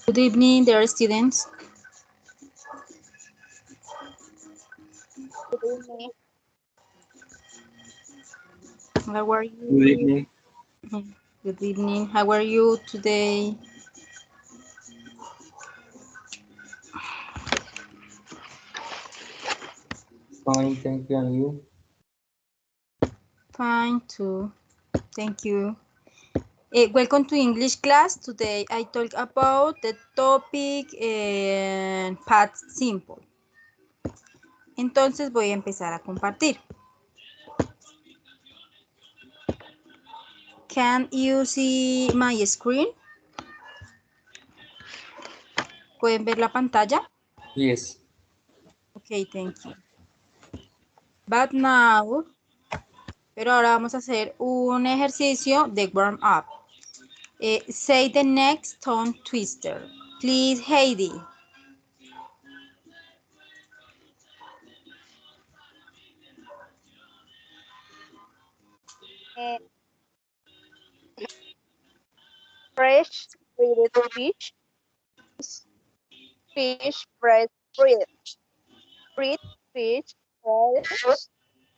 Good evening, dear students. Good evening. How are Good you? evening. Good evening. How are you today? Fine, thank you. And you? Fine too. Thank you. Welcome to English class. Today I talk about the topic past simple. Entonces voy a empezar a compartir. Can you see my screen? ¿Pueden ver la pantalla? Yes. Ok, thank you. But now, pero ahora vamos a hacer un ejercicio de warm up. Say the next tongue twister. Please, Heidi. Eh, fresh breaded fish, fish, fresh bread, bread, fish, fresh,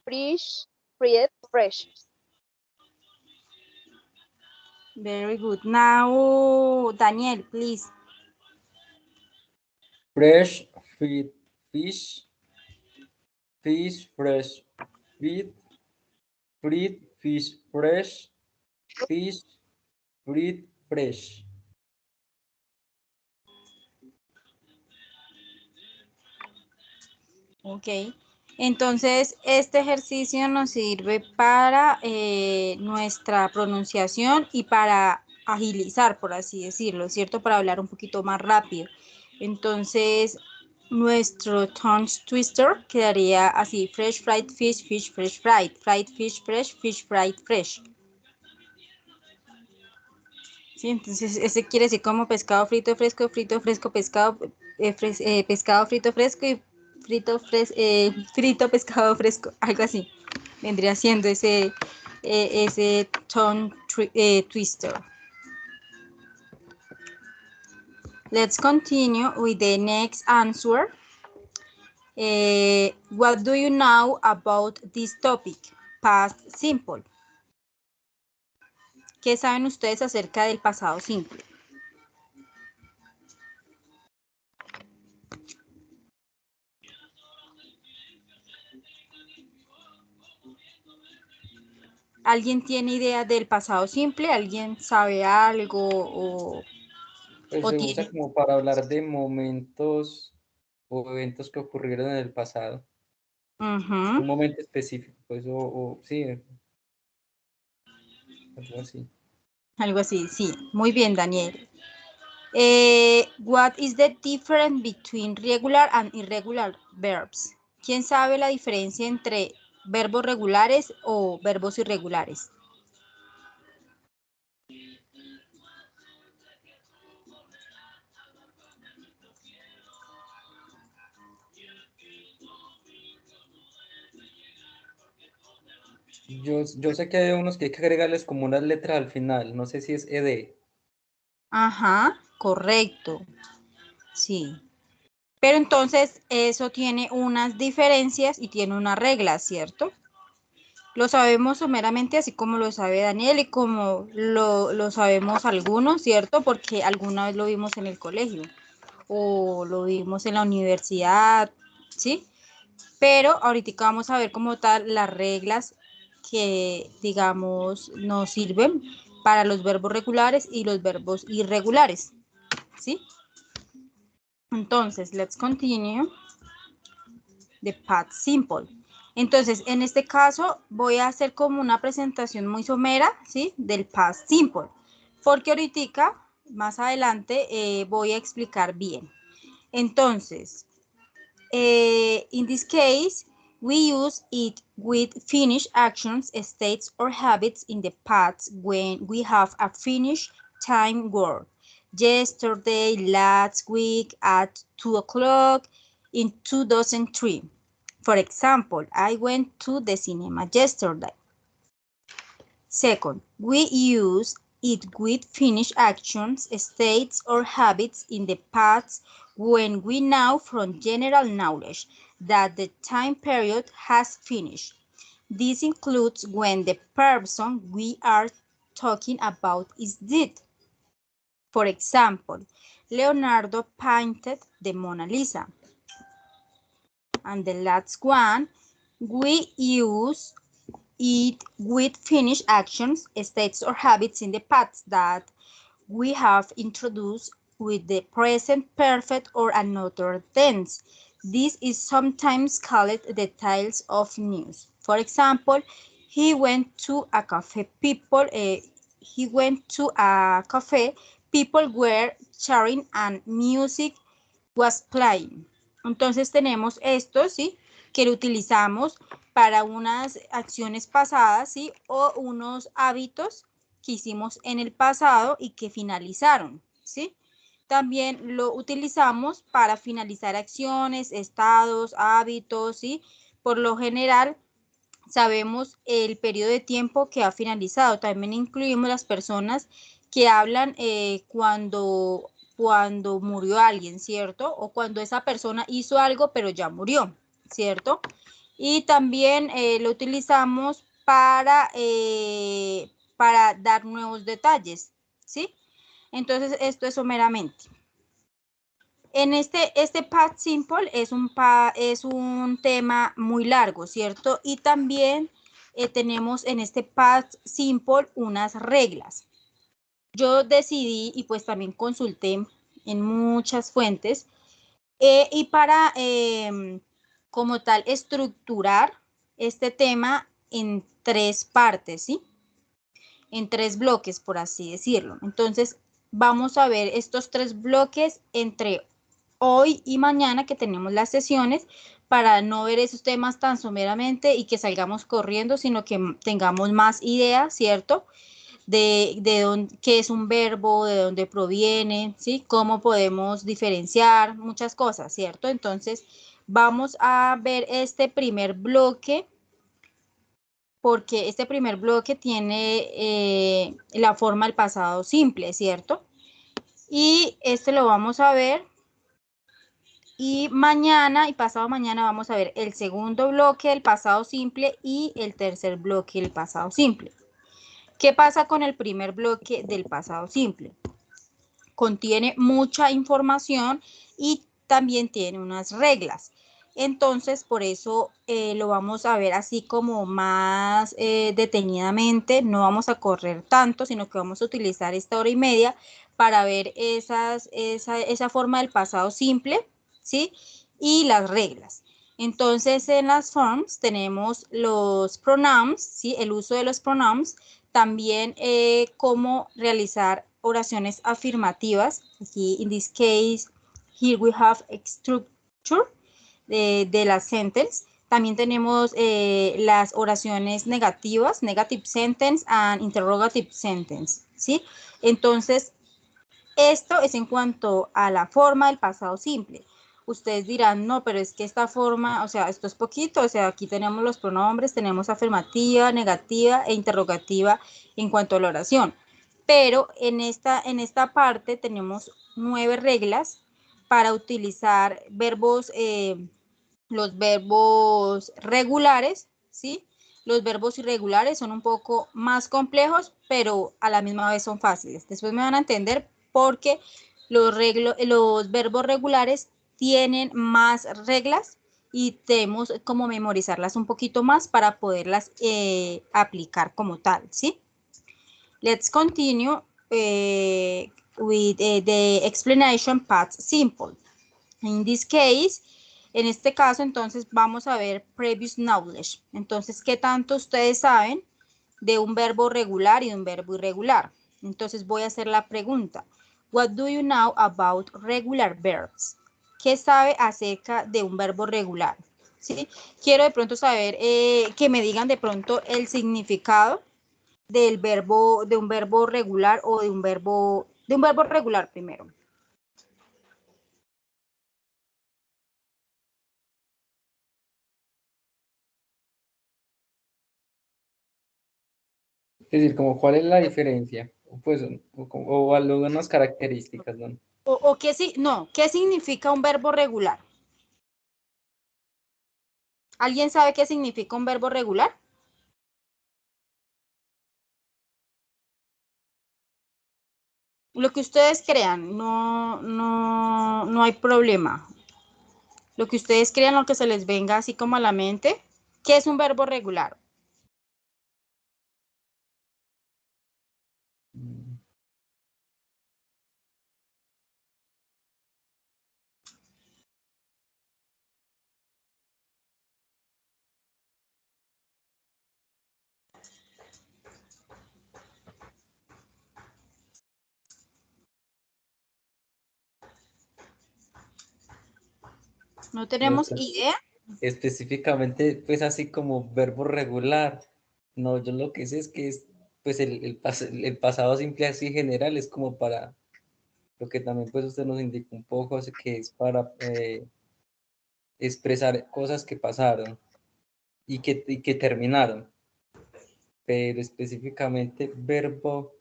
fish, bread, fresh. Very good. Now, Daniel, please. Fresh feed fish, fish fresh feed, fried fish fresh, fish fried fresh. Ok. Entonces, este ejercicio nos sirve para nuestra pronunciación y para agilizar, por así decirlo, ¿cierto? Para hablar un poquito más rápido. Entonces, nuestro tongue twister quedaría así: fresh fried fish, fish fresh fried fish fried fresh. Sí, entonces ese quiere decir como pescado frito fresco, pescado, pescado frito fresco y frito pescado fresco, algo así. Vendría siendo ese tongue twister. Let's continue with the next answer. What do you know about this topic? Past simple. ¿Qué saben ustedes acerca del pasado simple? ¿Alguien tiene idea del pasado simple? ¿Alguien sabe algo Pues o se usa tiene? como para hablar de momentos o eventos que ocurrieron en el pasado. Ujú, Un momento específico, pues, sí, algo así. algo así, sí. Muy bien, Daniel. What is the difference between regular and irregular verbs? ¿Quién sabe la diferencia entre verbos regulares o verbos irregulares? Yo sé que hay unos que hay que agregarles como unas letras al final, no sé si es ed. Ajá, correcto. Sí. Pero entonces eso tiene unas diferencias y tiene unas reglas, ¿cierto? Lo sabemos someramente, así como lo sabe Daniel y como lo sabemos algunos, ¿cierto? Porque alguna vez lo vimos en el colegio o lo vimos en la universidad, ¿sí? Pero ahorita vamos a ver como tal las reglas que, digamos, nos sirven para los verbos regulares y los verbos irregulares, ¿sí? Entonces, let's continue the past simple. Entonces, en este caso voy a hacer como una presentación muy somera, ¿sí? Del past simple, porque ahorita, más adelante, voy a explicar bien. Entonces, in this case, we use it with finished actions, states, or habits in the past when we have a finished time word. Yesterday, last week, at 2 o'clock, in 2003. For example, I went to the cinema yesterday. Second, we use it with finished actions, states, or habits in the past when we know from general knowledge that the time period has finished. This includes when the person we are talking about is dead. For example, Leonardo painted the Mona Lisa. And the last one, we use it with finished actions, states, or habits in the past that we have introduced with the present perfect or another tense. This is sometimes called the tails of news. For example, he went to a cafe. People were cheering and music was playing. Entonces tenemos esto, ¿sí? Que lo utilizamos para unas acciones pasadas, ¿sí? O unos hábitos que hicimos en el pasado y que finalizaron, ¿sí? También lo utilizamos para finalizar acciones, estados, hábitos, ¿sí? Por lo general, sabemos el periodo de tiempo que ha finalizado. También incluimos las personas que hablan cuando murió alguien, ¿cierto? O cuando esa persona hizo algo pero ya murió, ¿cierto? Y también lo utilizamos para dar nuevos detalles, ¿sí? Entonces, esto es someramente. En este past simple es un tema muy largo, ¿cierto? Y también tenemos en este past simple unas reglas. Yo decidí y pues también consulté en muchas fuentes y para como tal estructurar este tema en 3 partes, ¿sí? En 3 bloques, por así decirlo. Entonces, vamos a ver estos 3 bloques entre hoy y mañana que tenemos las sesiones para no ver esos temas tan someramente y que salgamos corriendo, sino que tengamos más ideas, ¿cierto? De qué es un verbo, de dónde proviene, ¿sí? Cómo podemos diferenciar muchas cosas, ¿cierto? Entonces, vamos a ver este primer bloque porque este primer bloque tiene la forma del pasado simple, ¿cierto? Y este lo vamos a ver. Y mañana y pasado mañana vamos a ver el segundo bloque del pasado simple y el tercer bloque del pasado simple. ¿Qué pasa con el primer bloque del pasado simple? Contiene mucha información y también tiene unas reglas. Entonces, por eso lo vamos a ver así como más detenidamente. No vamos a correr tanto, sino que vamos a utilizar esta hora y media para ver esa forma del pasado simple, ¿sí? Y las reglas. Entonces, en las forms tenemos los pronouns, ¿sí? El uso de los pronouns. También cómo realizar oraciones afirmativas. Aquí, in this case, here we have a structure de la sentence. También tenemos las oraciones negativas, negative sentence and interrogative sentence, ¿sí? Entonces, esto es en cuanto a la forma del pasado simple. Ustedes dirán, no, pero es que esta forma, o sea, esto es poquito, o sea, aquí tenemos los pronombres, tenemos afirmativa, negativa e interrogativa en cuanto a la oración. Pero en esta parte tenemos 9 reglas para utilizar verbos, los verbos regulares, ¿sí? Los verbos irregulares son un poco más complejos, pero a la misma vez son fáciles. Después me van a entender porque los verbos regulares tienen más reglas y tenemos como memorizarlas un poquito más para poderlas aplicar como tal, ¿sí? Let's continue with the explanation past simple. In this case, en este caso, entonces, vamos a ver previous knowledge. Entonces, ¿qué tanto ustedes saben de un verbo regular y de un verbo irregular? Entonces, voy a hacer la pregunta. What do you know about regular verbs? ¿Qué sabe acerca de un verbo regular? ¿Sí? Quiero de pronto saber, que me digan de pronto el significado del verbo, de un verbo regular o de un verbo regular primero. Es decir, como cuál es la diferencia pues, o algunas características, ¿no? O qué, no, ¿qué significa un verbo regular? ¿Alguien sabe qué significa un verbo regular? Lo que ustedes crean, no hay problema. Lo que ustedes crean, lo que se les venga así como a la mente. ¿Qué es un verbo regular? Mm. ¿No No tenemos sé, idea? específicamente, pues así como verbo regular. No, yo lo que sé es que es, pues el pasado simple así general es como para, lo que también pues usted nos indica un poco, así que es para expresar cosas que pasaron y que terminaron. Pero específicamente verbo,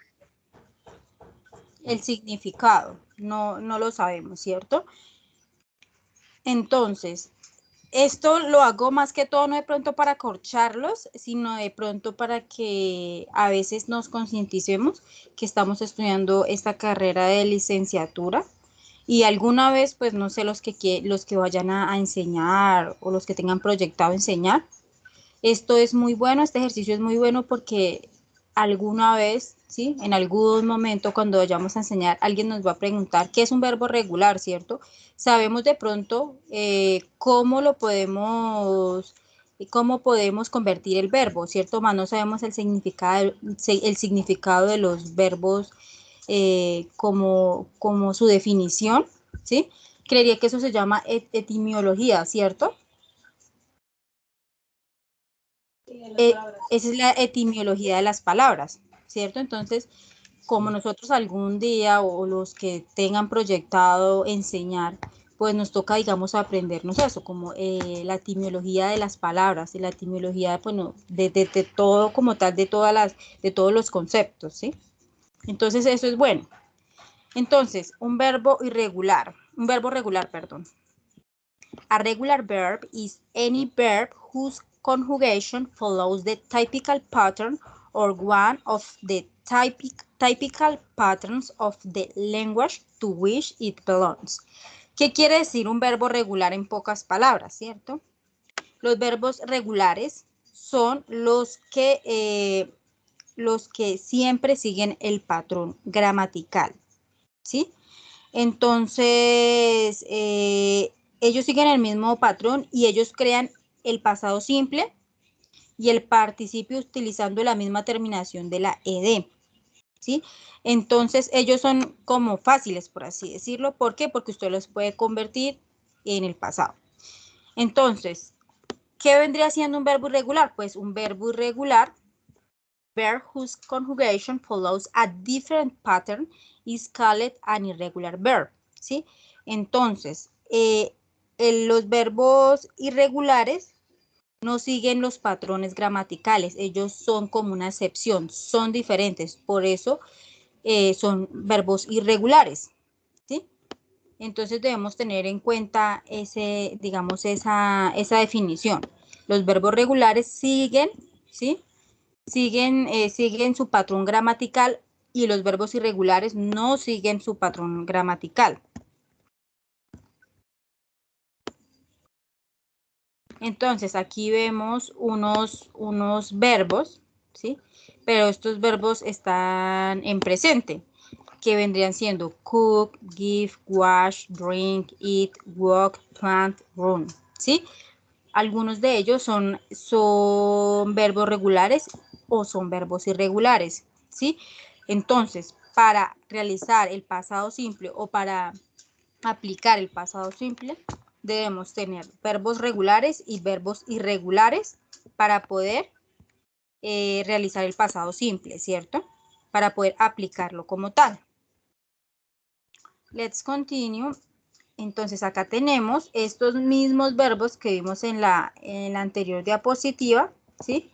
El significado, no lo sabemos, ¿cierto? Entonces, esto lo hago más que todo no de pronto para corcharlos, sino de pronto para que a veces nos concienticemos que estamos estudiando esta carrera de licenciatura y alguna vez, pues no sé, los que vayan a enseñar o los que tengan proyectado enseñar, esto es muy bueno, este ejercicio es muy bueno porque alguna vez, ¿sí? En algún momento cuando vayamos a enseñar, alguien nos va a preguntar qué es un verbo regular, ¿cierto? Sabemos de pronto cómo podemos convertir el verbo, ¿cierto? Más no sabemos el significado de los verbos como su definición, ¿sí? Creería que eso se llama etimología, ¿cierto? Esa es la etimología de las palabras, ¿cierto? Entonces, como nosotros algún día o los que tengan proyectado enseñar, pues nos toca, digamos, aprendernos eso, como la etimología de las palabras y la etimología, bueno, de todo como tal, de todos los conceptos, ¿sí? Entonces, eso es bueno. Entonces, un verbo regular, perdón. A regular verb is any verb whose conjugation follows the typical pattern or one of the typical patterns of the language to which it belongs. ¿Qué quiere decir un verbo regular en pocas palabras, cierto? Los verbos regulares son los que siempre siguen el patrón gramatical, ¿sí? Entonces, ellos siguen el mismo patrón y ellos crean el pasado simple y el participio utilizando la misma terminación de la ed, ¿sí? Entonces, ellos son como fáciles, por así decirlo. ¿Por qué? Porque usted los puede convertir en el pasado. Entonces, ¿qué vendría siendo un verbo irregular? Pues un verbo irregular, verb whose conjugation follows a different pattern is called an irregular verb, ¿sí? Entonces, los verbos irregulares no siguen los patrones gramaticales, ellos son como una excepción, son diferentes, por eso son verbos irregulares, ¿sí? Entonces debemos tener en cuenta esa definición. Los verbos regulares siguen, ¿sí? Siguen su patrón gramatical y los verbos irregulares no siguen su patrón gramatical. Entonces, aquí vemos unos verbos, ¿sí? Pero estos verbos están en presente, que vendrían siendo cook, give, wash, drink, eat, walk, plant, run, ¿sí? Algunos de ellos son verbos regulares o son verbos irregulares, ¿sí? Entonces, para realizar el pasado simple o para aplicar el pasado simple, debemos tener verbos regulares y verbos irregulares para poder realizar el pasado simple, ¿cierto? Para poder aplicarlo como tal. Let's continue. Entonces acá tenemos estos mismos verbos que vimos en la anterior diapositiva, ¿sí?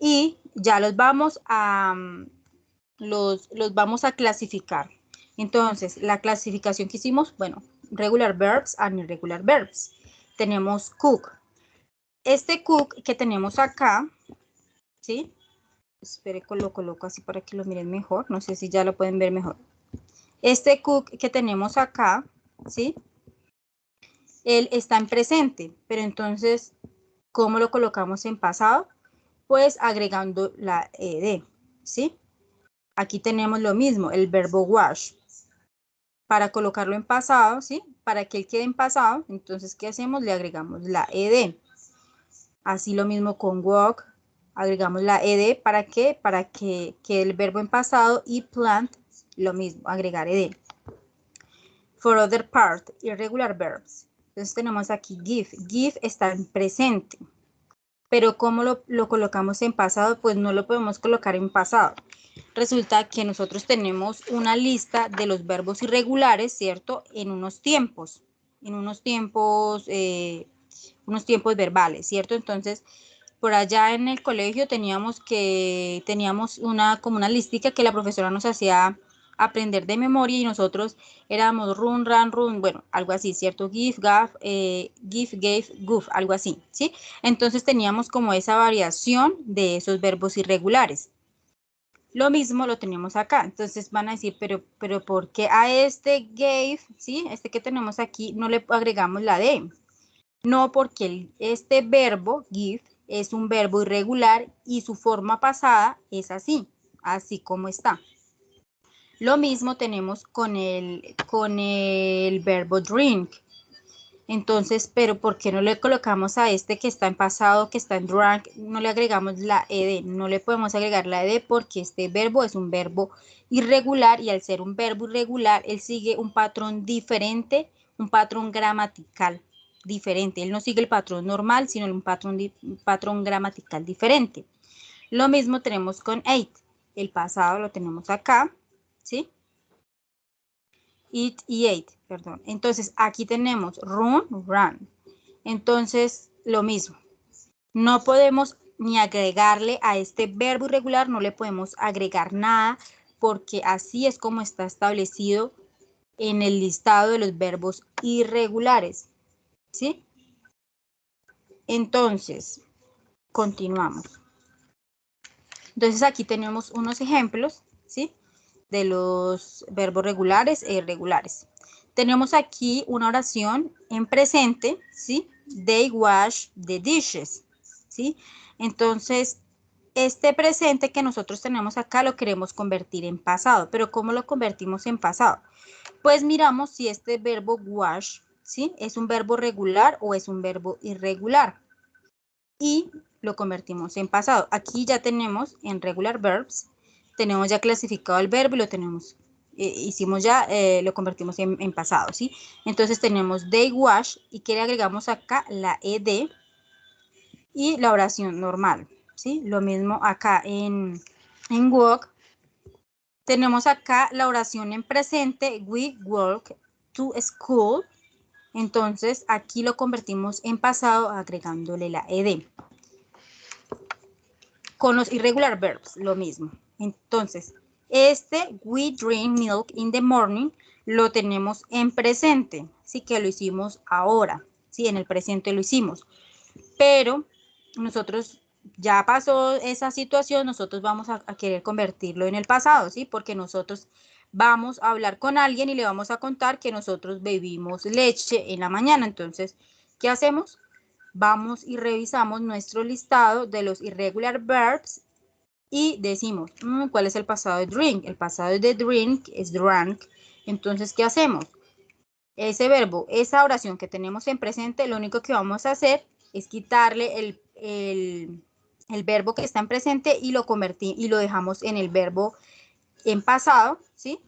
Y ya los vamos a los vamos a clasificar. Entonces, la clasificación que hicimos, bueno, regular verbs and irregular verbs. Tenemos cook. Este cook que tenemos acá, ¿sí? Espere, lo coloco así para que lo miren mejor. No sé si ya lo pueden ver mejor. Este cook que tenemos acá, ¿sí? Él está en presente, pero entonces, ¿cómo lo colocamos en pasado? Pues agregando la ed, ¿sí? Aquí tenemos lo mismo, el verbo wash. Para colocarlo en pasado, ¿sí? Para que él quede en pasado, entonces, ¿qué hacemos? Le agregamos la ed. Así lo mismo con walk, agregamos la ed, ¿para qué? Para que quede el verbo en pasado, y plant, lo mismo, agregar ed. For other part, irregular verbs. Entonces tenemos aquí give. Give está en presente. Pero ¿cómo lo colocamos en pasado? Pues no lo podemos colocar en pasado. Resulta que nosotros tenemos una lista de los verbos irregulares, ¿cierto? En unos tiempos verbales, ¿cierto? Entonces, por allá en el colegio teníamos como una listica que la profesora nos hacía aprender de memoria y nosotros éramos run, run, run, bueno, algo así, ¿cierto? Give, gave, goof, algo así, ¿sí? Entonces teníamos como esa variación de esos verbos irregulares. Lo mismo lo tenemos acá. Entonces van a decir, pero ¿por qué a este gave, ¿sí? Este que tenemos aquí, no le agregamos la de? No, porque este verbo, give, es un verbo irregular y su forma pasada es así como está. Lo mismo tenemos con el verbo drink. Entonces, pero ¿por qué no le colocamos a este que está en pasado, que está en drunk, no le agregamos la ed? No le podemos agregar la ed porque este verbo es un verbo irregular y al ser un verbo irregular, él sigue un patrón diferente, un patrón gramatical diferente. Él no sigue el patrón normal, sino un patrón gramatical diferente. Lo mismo tenemos con ate. El pasado lo tenemos acá, ¿sí? Eat y ate, perdón. Entonces, aquí tenemos run, run. Entonces, lo mismo. No podemos ni agregarle a este verbo irregular, no le podemos agregar nada, porque así es como está establecido en el listado de los verbos irregulares, ¿sí? Entonces, continuamos. Entonces, aquí tenemos unos ejemplos, ¿sí? De los verbos regulares e irregulares. Tenemos aquí una oración en presente, ¿sí? They wash the dishes, ¿sí? Entonces, este presente que nosotros tenemos acá lo queremos convertir en pasado. ¿Pero cómo lo convertimos en pasado? Pues miramos si este verbo wash, ¿sí? Es un verbo regular o es un verbo irregular. Y lo convertimos en pasado. Aquí ya tenemos en regular verbs, tenemos ya clasificado el verbo y lo tenemos, lo convertimos en pasado, ¿sí? Entonces tenemos they wash y que le agregamos acá la ed y la oración normal, ¿sí? Lo mismo acá en walk. Tenemos acá la oración en presente, we walk to school. Entonces aquí lo convertimos en pasado agregándole la ed. Con los irregular verbs, lo mismo. Entonces, we drink milk in the morning, lo tenemos en presente, sí que lo hicimos ahora, sí, en el presente lo hicimos. Pero nosotros, ya pasó esa situación, nosotros vamos a querer convertirlo en el pasado, sí, porque nosotros vamos a hablar con alguien y le vamos a contar que nosotros bebimos leche en la mañana. Entonces, ¿qué hacemos? Vamos y revisamos nuestro listado de los irregular verbs y decimos, ¿cuál es el pasado de drink? El pasado de drink es drank. Entonces, ¿qué hacemos? Ese verbo, esa oración que tenemos en presente, lo único que vamos a hacer es quitarle el verbo que está en presente y lo dejamos en el verbo en pasado, ¿sí?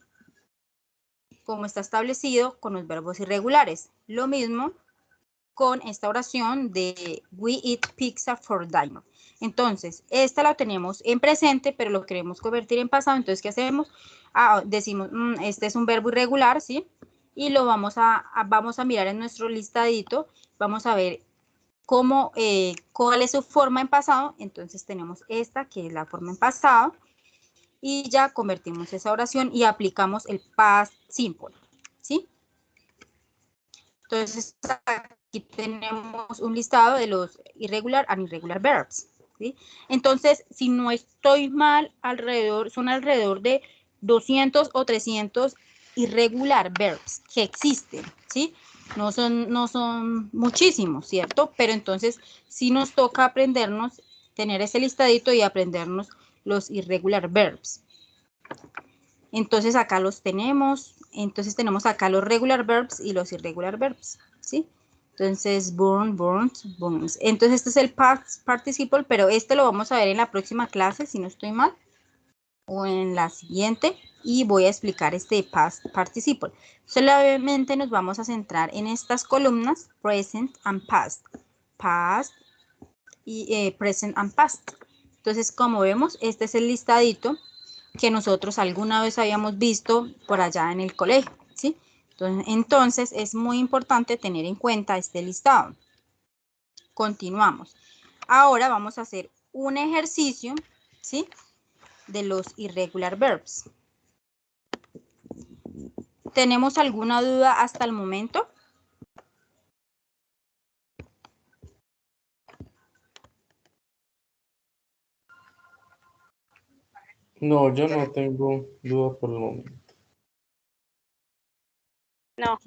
Como está establecido con los verbos irregulares. Lo mismo con esta oración de we eat pizza for dinner. Entonces, esta la tenemos en presente, pero lo queremos convertir en pasado. Entonces, ¿qué hacemos? Decimos, este es un verbo irregular, ¿sí? Y lo vamos a mirar en nuestro listadito. Vamos a ver cuál es su forma en pasado. Entonces, tenemos esta, que es la forma en pasado. y ya convertimos esa oración y aplicamos el past simple, ¿sí? Entonces, aquí tenemos un listado de los irregular and irregular verbs, ¿sí? Entonces, si no estoy mal, son alrededor de 200 o 300 irregular verbs que existen, ¿sí? No son muchísimos, ¿cierto? Pero entonces, sí nos toca aprendernos, tener ese listadito y aprendernos los irregular verbs. Entonces, acá los tenemos. Entonces, tenemos acá los regular verbs y los irregular verbs, ¿sí? Entonces, burn, burnt, burns. Entonces, este es el past participle, pero este lo vamos a ver en la próxima clase, si no estoy mal, o en la siguiente, y voy a explicar este past participle. Solamente nos vamos a centrar en estas columnas, present and past. Past y present and past. Entonces, como vemos, este es el listadito que nosotros alguna vez habíamos visto por allá en el colegio, ¿sí? Entonces, es muy importante tener en cuenta este listado. Continuamos. Ahora vamos a hacer un ejercicio, ¿sí? De los irregular verbs. ¿Tenemos alguna duda hasta el momento? No, yo no tengo duda por el momento. No.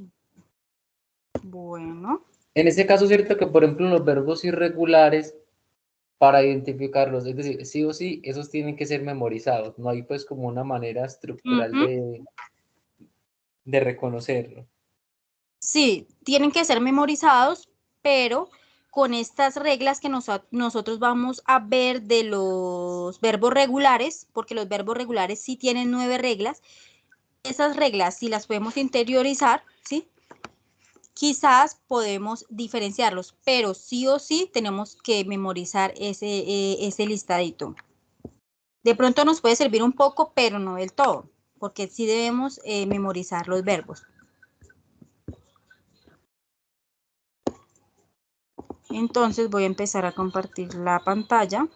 Bueno. En ese caso es cierto que, por ejemplo, los verbos irregulares, para identificarlos, es decir, sí o sí, esos tienen que ser memorizados. No hay pues como una manera estructural de reconocerlo. Sí, tienen que ser memorizados, pero con estas reglas que nosotros vamos a ver de los verbos regulares, porque los verbos regulares sí tienen 9 reglas, esas reglas si las podemos interiorizar, ¿sí? Quizás podemos diferenciarlos, pero sí o sí tenemos que memorizar ese listadito. De pronto nos puede servir un poco, pero no del todo, porque sí debemos memorizar los verbos. Entonces voy a empezar a compartir la pantalla.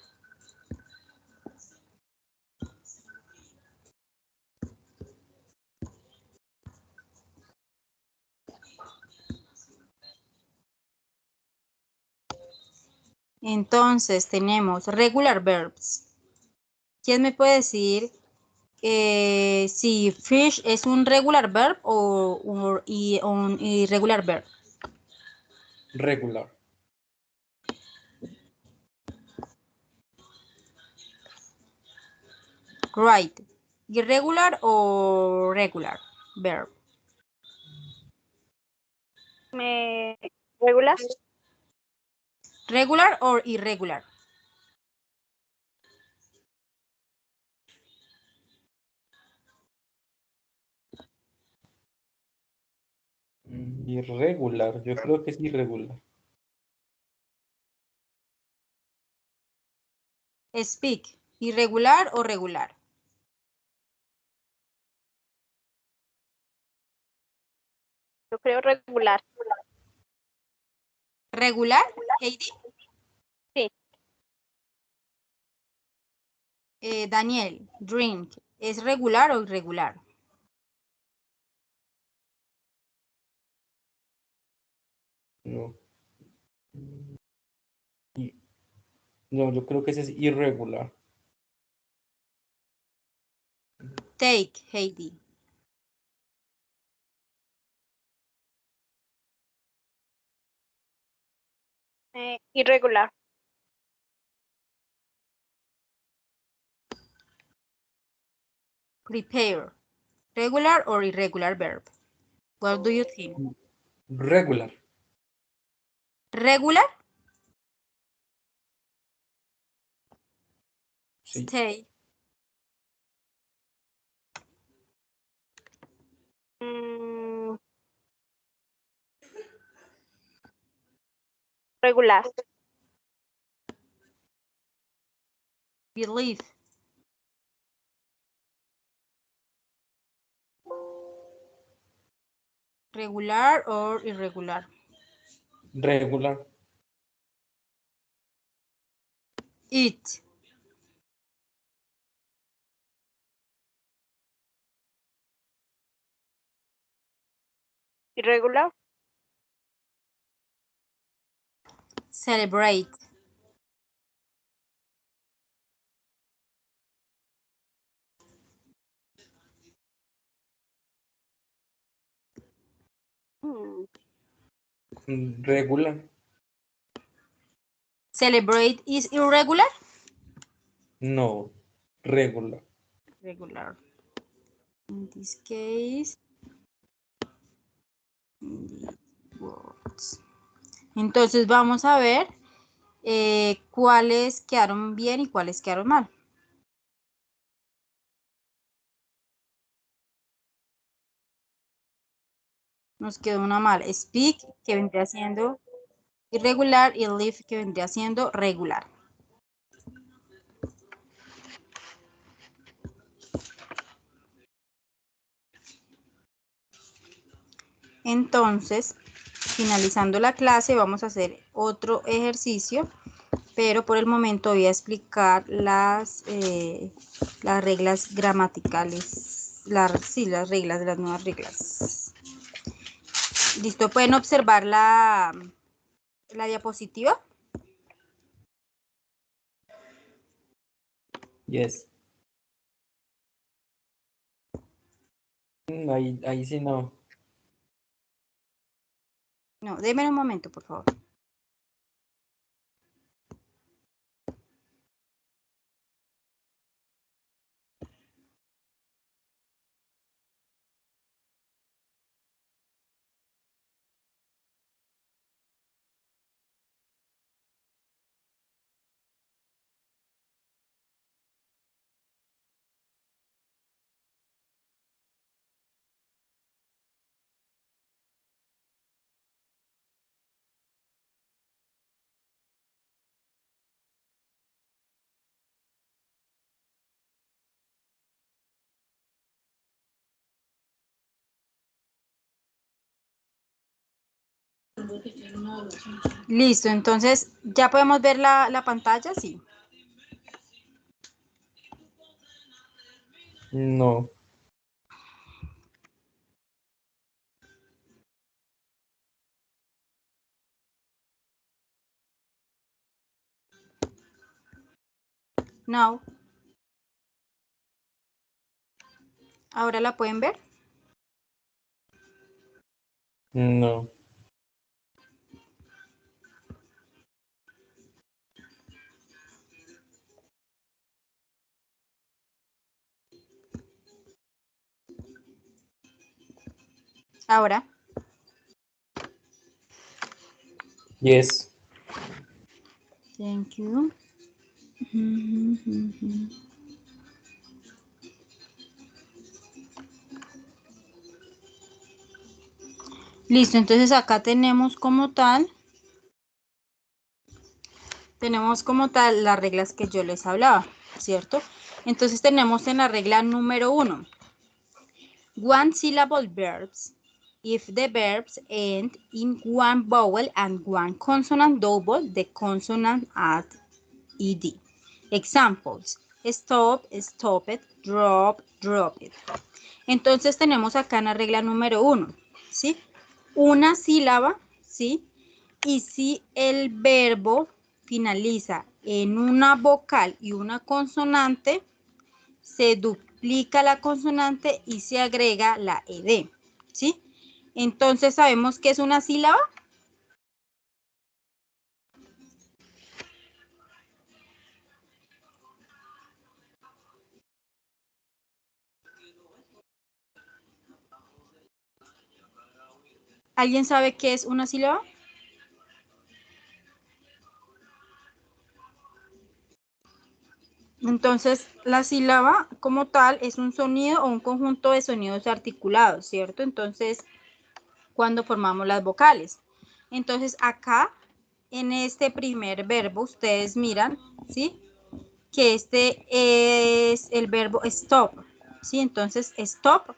Entonces tenemos regular verbs. ¿Quién me puede decir si fish es un regular verb o un irregular verb? Regular. Right. Irregular o regular verb? Regular. Regular or irregular? Irregular, yo creo que es irregular. Speak. ¿Irregular o regular? Yo creo regular. ¿Regular, Heidi? Sí. Daniel, drink. ¿Es regular o irregular? No. No, yo creo que ese es irregular. Take, Heidi. Irregular. Prepare. Regular or irregular verb? What do you think? Regular. Regular? Sí. Stay. Regular. Believe. Regular or irregular? Regular. Eat. Irregular. Celebrate. Regular. Celebrate is irregular? No, regular. Regular. In this case, these words. Entonces vamos a ver cuáles quedaron bien y cuáles quedaron mal. Nos quedó una mal. Speak, que vendría siendo irregular, y live, que vendría siendo regular. Entonces, finalizando la clase, vamos a hacer otro ejercicio, pero por el momento voy a explicar las reglas gramaticales, las nuevas reglas. ¿Listo? ¿Pueden observar la diapositiva? Yes. Ahí sí no. No, déme un momento, por favor. Listo, entonces, ¿ya podemos ver la pantalla? Sí. No. No. ¿Ahora la pueden ver? No. Ahora. Yes. Thank you. Listo, entonces acá tenemos como tal las reglas que yo les hablaba, ¿cierto? Entonces tenemos en la regla número 1, one syllable verbs, if the verbs end in one vowel and one consonant double the consonant at ed. Examples, stop, stopped, drop, dropped. Entonces tenemos acá en la regla número 1, ¿sí? Una sílaba, ¿sí? Y si el verbo finaliza en una vocal y una consonante, se duplica la consonante y se agrega la ed, ¿sí? Entonces, ¿sabemos qué es una sílaba? ¿Alguien sabe qué es una sílaba? Entonces, la sílaba como tal es un sonido o un conjunto de sonidos articulados, ¿cierto? Entonces, cuando formamos las vocales. Entonces, acá, en este primer verbo, ustedes miran, ¿sí? Que este es el verbo stop, ¿sí? Entonces, stop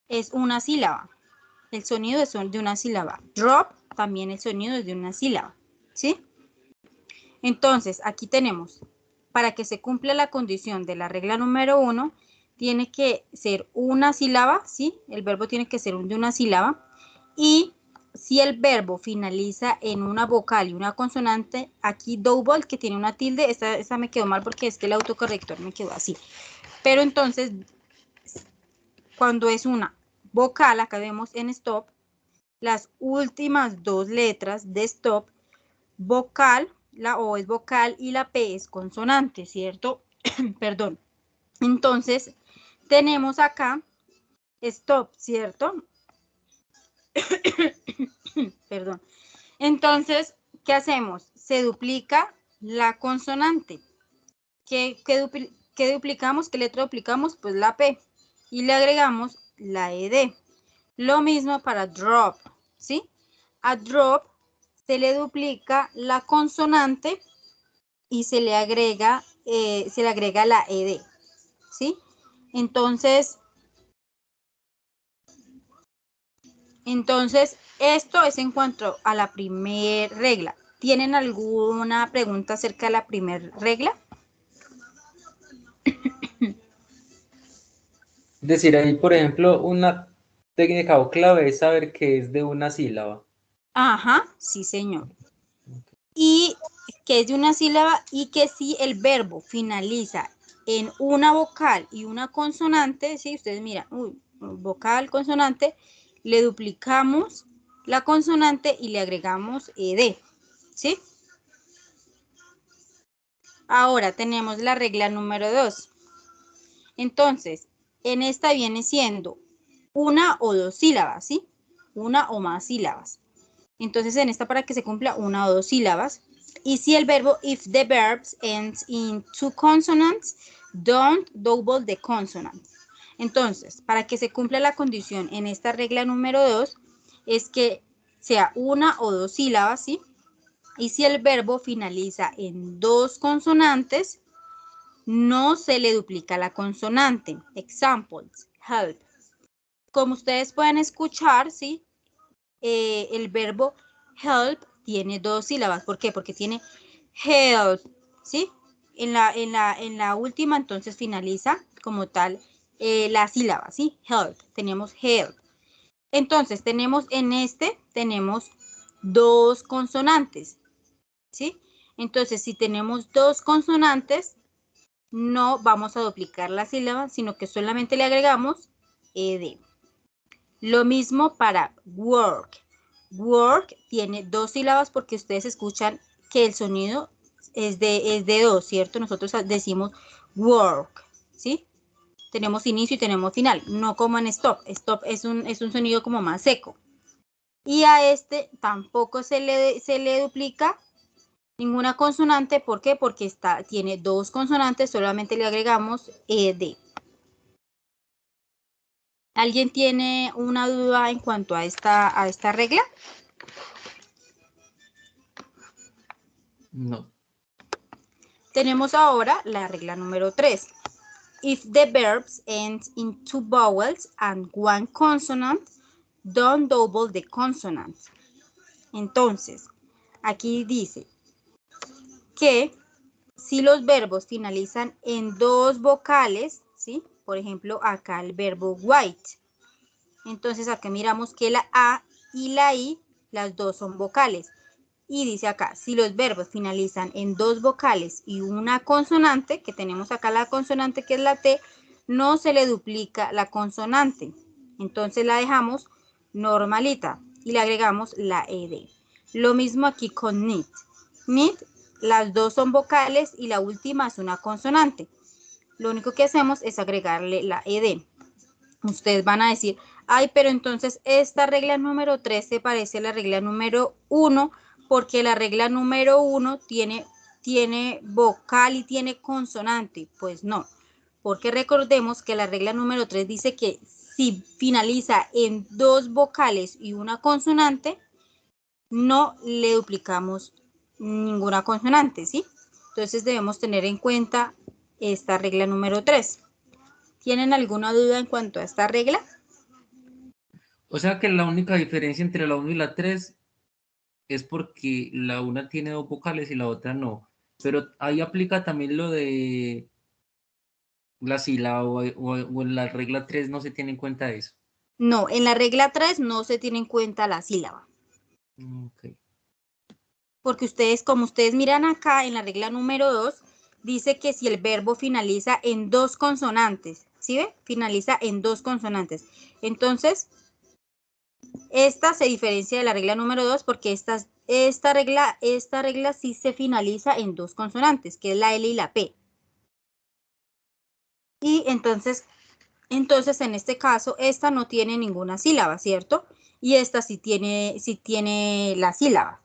es una sílaba. El sonido es de una sílaba. Drop, también el sonido es de una sílaba, ¿sí? Entonces, aquí tenemos, para que se cumpla la condición de la regla número 1, tiene que ser una sílaba, ¿sí? El verbo tiene que ser de una sílaba. Y si el verbo finaliza en una vocal y una consonante, aquí double, que tiene una tilde, esta me quedó mal porque es que el autocorrector me quedó así. Pero entonces, cuando es una vocal, acá vemos en stop, las últimas dos letras de stop, vocal, la O es vocal y la P es consonante, ¿cierto? Perdón. Entonces, tenemos acá stop, ¿cierto? Perdón. Entonces, ¿qué hacemos? Se duplica la consonante. ¿Qué duplicamos? ¿Qué letra duplicamos? Pues la P. Y le agregamos la ED. Lo mismo para drop, ¿sí? A drop se le duplica la consonante y se le agrega la ED, ¿sí? Entonces, esto es en cuanto a la primera regla. ¿Tienen alguna pregunta acerca de la primera regla? Es decir, ahí, por ejemplo, una técnica o clave es saber que es de una sílaba. Ajá, sí, señor. Y que es de una sílaba y que si el verbo finaliza en una vocal y una consonante, si ustedes miran, vocal, consonante, le duplicamos la consonante y le agregamos ed, ¿sí? Ahora tenemos la regla número 2. Entonces, en esta viene siendo una o dos sílabas, ¿sí? Una o más sílabas. Entonces, en esta para que se cumpla una o dos sílabas. Y si el verbo, if the verbs ends in two consonants, don't double the consonant. Entonces, para que se cumpla la condición en esta regla número 2, es que sea una o dos sílabas, ¿sí? Y si el verbo finaliza en dos consonantes, no se le duplica la consonante. Examples, help. Como ustedes pueden escuchar, ¿sí? El verbo help tiene dos sílabas. ¿Por qué? Porque tiene help, ¿sí? En la última, entonces, finaliza como tal la sílaba, ¿sí? Help. Tenemos help. Entonces, tenemos dos consonantes, ¿sí? Entonces, si tenemos dos consonantes, no vamos a duplicar la sílaba, sino que solamente le agregamos ed. Lo mismo para work. Work tiene dos sílabas porque ustedes escuchan que el sonido es de dos, ¿cierto? Nosotros decimos work, ¿sí? Tenemos inicio y tenemos final, no como en stop. Stop es un sonido como más seco. Y a este tampoco se le duplica ninguna consonante. ¿Por qué? Porque tiene dos consonantes, solamente le agregamos ed. ¿Alguien tiene una duda en cuanto a esta regla? No. Tenemos ahora la regla número 3. If the verbs end in two vowels and one consonant, don't double the consonant. Entonces, aquí dice que si los verbos finalizan en dos vocales, ¿sí? Por ejemplo, acá el verbo white. Entonces, acá miramos que la A y la I, las dos son vocales. Y dice acá, si los verbos finalizan en dos vocales y una consonante, que tenemos acá la consonante que es la T, no se le duplica la consonante. Entonces la dejamos normalita y le agregamos la ed. Lo mismo aquí con need. Need, las dos son vocales y la última es una consonante. Lo único que hacemos es agregarle la ed. Ustedes van a decir, ay, pero entonces esta regla número 3 se parece a la regla número 1 porque la regla número 1 tiene vocal y tiene consonante. Pues no, porque recordemos que la regla número 3 dice que si finaliza en dos vocales y una consonante, no le duplicamos ninguna consonante, ¿sí? Entonces debemos tener en cuenta esta regla número 3. ¿Tienen alguna duda en cuanto a esta regla? O sea que la única diferencia entre la 1 y la 3 es porque la una tiene dos vocales y la otra no. Pero ahí aplica también lo de la sílaba o en la regla 3 no se tiene en cuenta eso. No, en la regla 3 no se tiene en cuenta la sílaba. Ok. Porque ustedes, como ustedes miran acá en la regla número 2, dice que si el verbo finaliza en 2 consonantes, ¿sí ve? Finaliza en 2 consonantes. Entonces, esta se diferencia de la regla número 2 porque esta regla sí se finaliza en 2 consonantes, que es la L y la P. Y entonces en este caso, esta no tiene ninguna sílaba, ¿cierto? Y esta sí tiene la sílaba.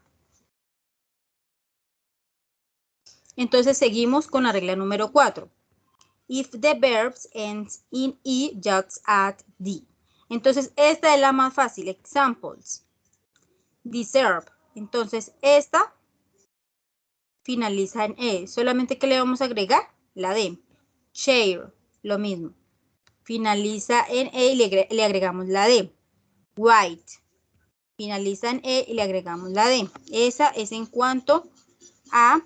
Entonces seguimos con la regla número 4. If the verbs ends in E, just add D. Entonces esta es la más fácil. Examples. Deserve. Entonces esta finaliza en E. Solamente que le vamos a agregar la D. Share. Lo mismo. Finaliza en E y le agregamos la D. White. Finaliza en E y le agregamos la D. Esa es en cuanto a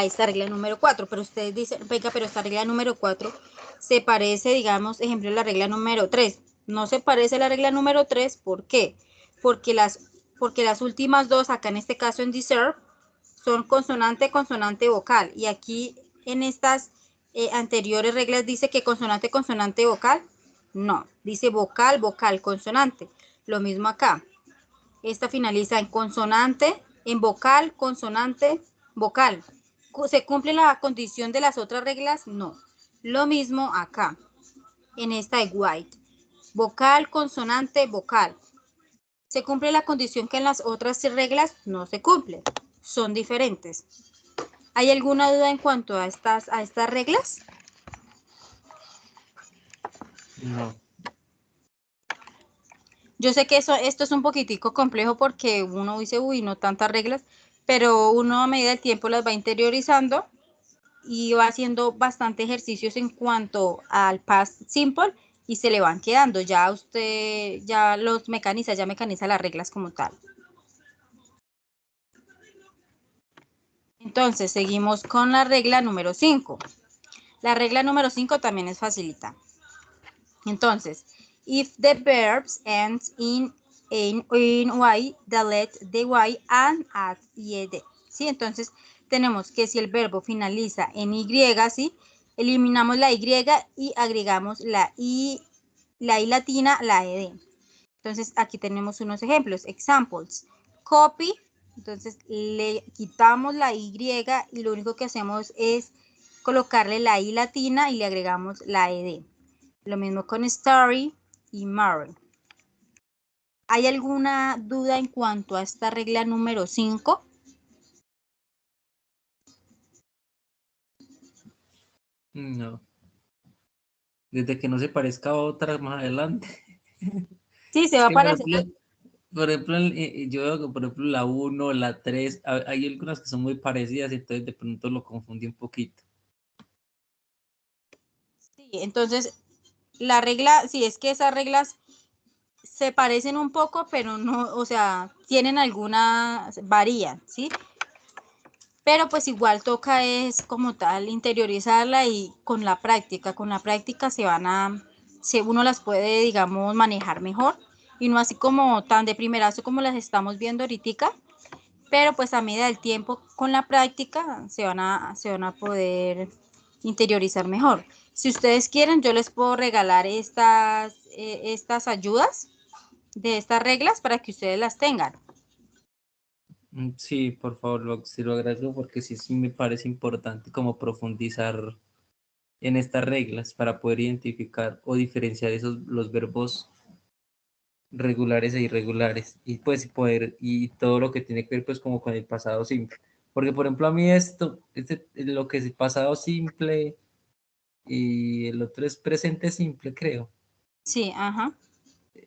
esta regla número 4. Pero ustedes dicen, venga, pero esta regla número 4 se parece, digamos, ejemplo, a la regla número 3. No se parece a la regla número 3. ¿Por qué? Porque las últimas dos, acá en este caso en deserve, son consonante, consonante, vocal. Y aquí en estas anteriores reglas dice que consonante, consonante, vocal. No, dice vocal, vocal, consonante. Lo mismo acá. Esta finaliza en consonante, en vocal, consonante, vocal. ¿Se cumple la condición de las otras reglas? No. Lo mismo acá, en esta de white. Vocal, consonante, vocal. ¿Se cumple la condición que en las otras reglas? No se cumple. Son diferentes. ¿Hay alguna duda en cuanto a estas reglas? No. Yo sé que esto es un poquitico complejo porque uno dice, uy, no tantas reglas, pero uno a medida del tiempo las va interiorizando y va haciendo bastante ejercicios en cuanto al past simple y se le van quedando. Ya usted ya mecaniza las reglas como tal. Entonces, seguimos con la regla número 5. La regla número 5 también es facilita. Entonces, if the verbs end in Y, delete the Y and add ed. ¿Sí? Entonces, tenemos que si el verbo finaliza en Y, ¿sí? Eliminamos la Y y agregamos la I latina, la ed. Entonces, aquí tenemos unos ejemplos. Examples. Copy. Entonces, le quitamos la Y y lo único que hacemos es colocarle la I latina y le agregamos la ed. Lo mismo con Story y Mary. ¿Hay alguna duda en cuanto a esta regla número 5? No. Desde que no se parezca a otra más adelante. Sí, se Es va a que, parecer. por ejemplo, yo veo que, por ejemplo, la 1, la 3, hay algunas que son muy parecidas, entonces de pronto lo confundí un poquito. Sí, entonces, la regla, sí, es que esas reglas se parecen un poco, pero no, o sea, tienen algunas, varían, ¿sí? Pero pues igual toca es como tal interiorizarla y con la práctica uno las puede, digamos, manejar mejor y no así como tan de primerazo como las estamos viendo ahorita, pero pues a medida del tiempo con la práctica se van a poder interiorizar mejor. Si ustedes quieren, yo les puedo regalar estas ayudas de estas reglas para que ustedes las tengan. Sí, por favor, sí lo agradezco porque sí me parece importante como profundizar en estas reglas para poder identificar o diferenciar los verbos regulares e irregulares y pues poder y todo lo que tiene que ver pues como con el pasado simple. Porque por ejemplo a mí lo que es el pasado simple y el otro es presente simple, creo. Sí, ajá.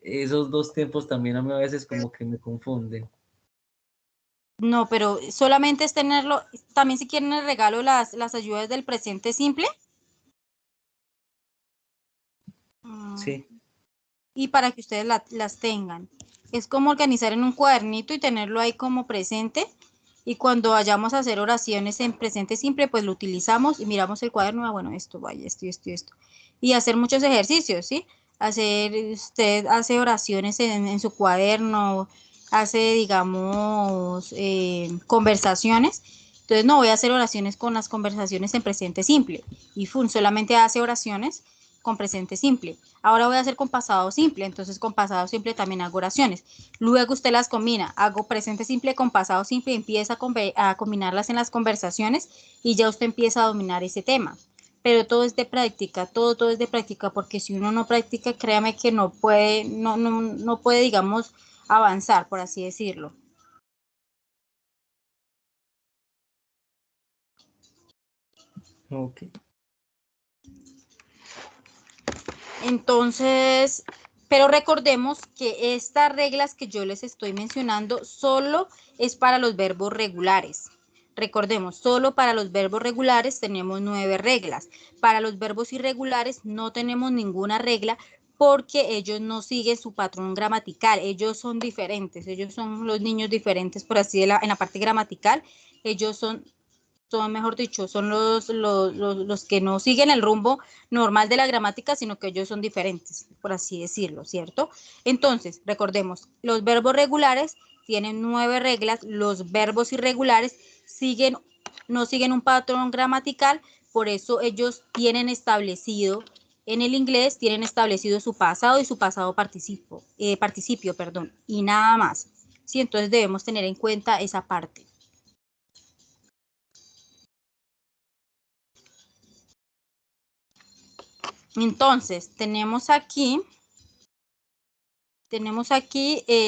Esos dos tiempos también a mí a veces como que me confunden. No, pero solamente es tenerlo. También si quieren el regalo las ayudas del presente simple. Sí. Y para que ustedes las tengan. Es como organizar en un cuadernito y tenerlo ahí como presente. Y cuando vayamos a hacer oraciones en presente simple, pues lo utilizamos y miramos el cuaderno. Bueno, esto vaya, esto y esto y esto. Y hacer muchos ejercicios, ¿sí? usted hace oraciones en su cuaderno, hace, digamos, conversaciones. Entonces no voy a hacer oraciones con las conversaciones en presente simple. Y solamente hace oraciones con presente simple. Ahora voy a hacer con pasado simple, entonces con pasado simple también hago oraciones. Luego usted las combina, hago presente simple con pasado simple, empieza a combinarlas en las conversaciones y ya usted empieza a dominar ese tema. Pero todo es de práctica, todo es de práctica, porque si uno no practica, créame que no puede, digamos, avanzar, por así decirlo. Ok. Entonces, pero recordemos que estas reglas que yo les estoy mencionando solo es para los verbos regulares. Recordemos, solo para los verbos regulares tenemos 9 reglas. Para los verbos irregulares no tenemos ninguna regla porque ellos no siguen su patrón gramatical. Ellos son diferentes, ellos son los niños diferentes, por así decirlo, en la parte gramatical. Ellos son, mejor dicho, son los que no siguen el rumbo normal de la gramática, sino que ellos son diferentes, por así decirlo, ¿cierto? Entonces, recordemos, los verbos regulares tienen 9 reglas, los verbos irregulares no siguen un patrón gramatical, por eso ellos tienen establecido, en el inglés, tienen establecido su pasado y su pasado participio, y nada más. Sí, entonces debemos tener en cuenta esa parte. Entonces, tenemos aquí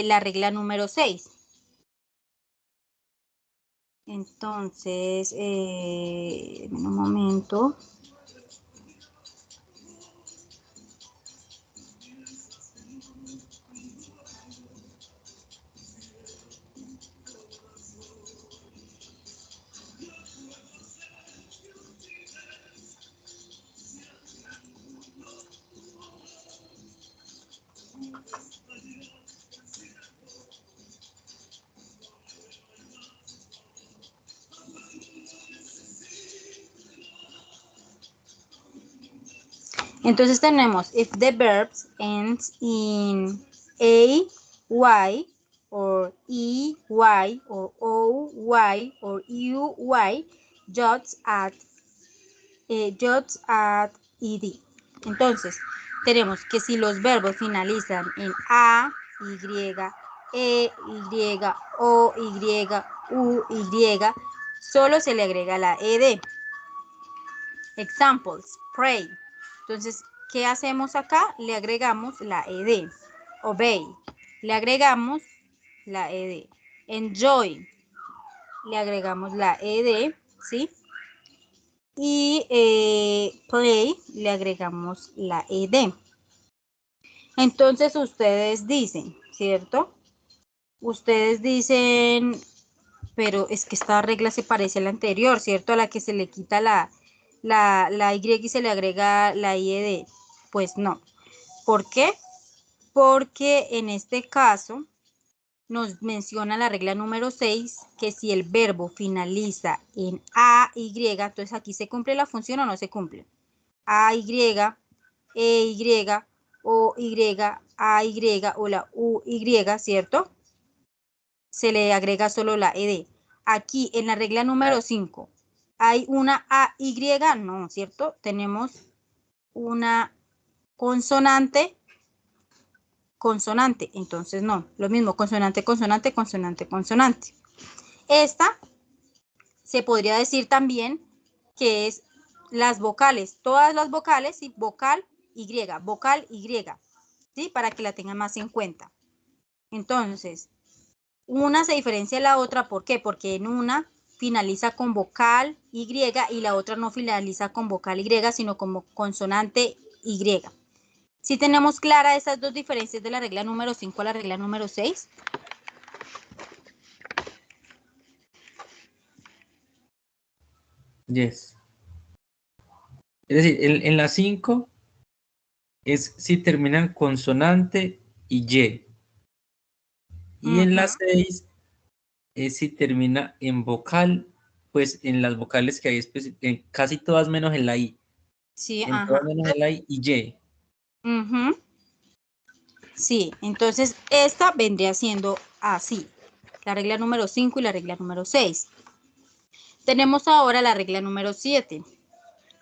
la regla número 6. Entonces, un momento. Entonces tenemos, if the verbs ends in a, y, or e, y, or o, y, or u, y, jot at ed. Entonces, tenemos que si los verbos finalizan en a, y, e, y, o, y, u, y, solo se le agrega la ed. Examples, pray. Entonces, ¿qué hacemos acá? Le agregamos la ed. Obey. Le agregamos la ed. Enjoy. Le agregamos la ed, ¿sí? Y play le agregamos la ed. Entonces ustedes dicen, ¿cierto? Ustedes dicen, pero es que esta regla se parece a la anterior, ¿cierto? A la que se le quita la Y y se le agrega la IED. Pues no. ¿Por qué? Porque en este caso nos menciona la regla número 6, que si el verbo finaliza en AY, entonces aquí se cumple la función o no se cumple. AY, EY, OY, AY o la UY, ¿cierto? Se le agrega solo la ed. Aquí en la regla número 5, ¿hay una AY? No, ¿cierto? Tenemos una consonante, entonces no, lo mismo, consonante, consonante, consonante, consonante. Esta se podría decir también que es las vocales, todas las vocales, y vocal Y, ¿sí? Para que la tengan más en cuenta. Entonces, una se diferencia de la otra, ¿por qué? Porque en una finaliza con vocal Y y la otra no finaliza con vocal Y, sino como consonante Y. ¿Sí tenemos clara esas dos diferencias de la regla número 5 a la regla número 6? Yes. Es decir, en la 5 es si terminan consonante y Y. Y en la 6 es si termina en vocal, pues en las vocales que hay, casi todas menos en la I. Sí, En todas menos en la I y Y. Sí, entonces esta vendría siendo así. La regla número 5 y la regla número 6. Tenemos ahora la regla número 7.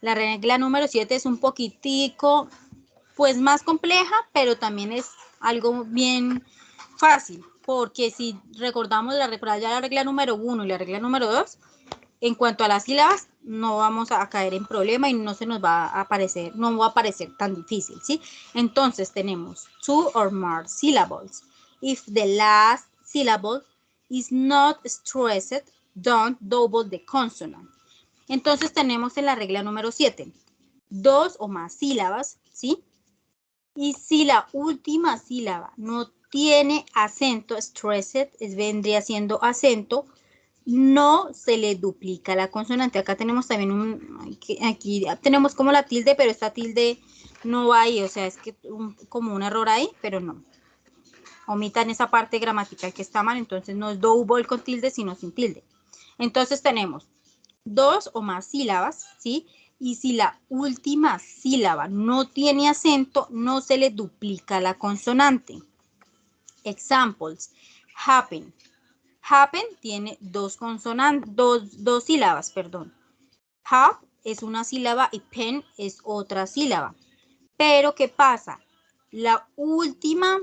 La regla número 7 es un poquitico, pues más compleja, pero también es algo bien fácil, porque si recordamos ya la regla número 1 y la regla número 2, en cuanto a las sílabas, no vamos a caer en problema y no se nos va a aparecer, no va a parecer tan difícil, ¿sí? Entonces tenemos two or more syllables. If the last syllable is not stressed, don't double the consonant. Entonces tenemos en la regla número 7, 2 o más sílabas, ¿sí? Y si la última sílaba no tiene acento, stressed, vendría siendo acento, no se le duplica la consonante. Acá tenemos también aquí tenemos como la tilde, pero esta tilde no va ahí, o sea, es que como un error ahí, pero no. Omitan esa parte gramatical que está mal, entonces no es double con tilde, sino sin tilde. Entonces tenemos 2 o más sílabas, ¿sí? Y si la última sílaba no tiene acento, no se le duplica la consonante. Examples. Happen. Happen tiene dos sílabas, perdón. Have es una sílaba y pen es otra sílaba. Pero, ¿qué pasa? La última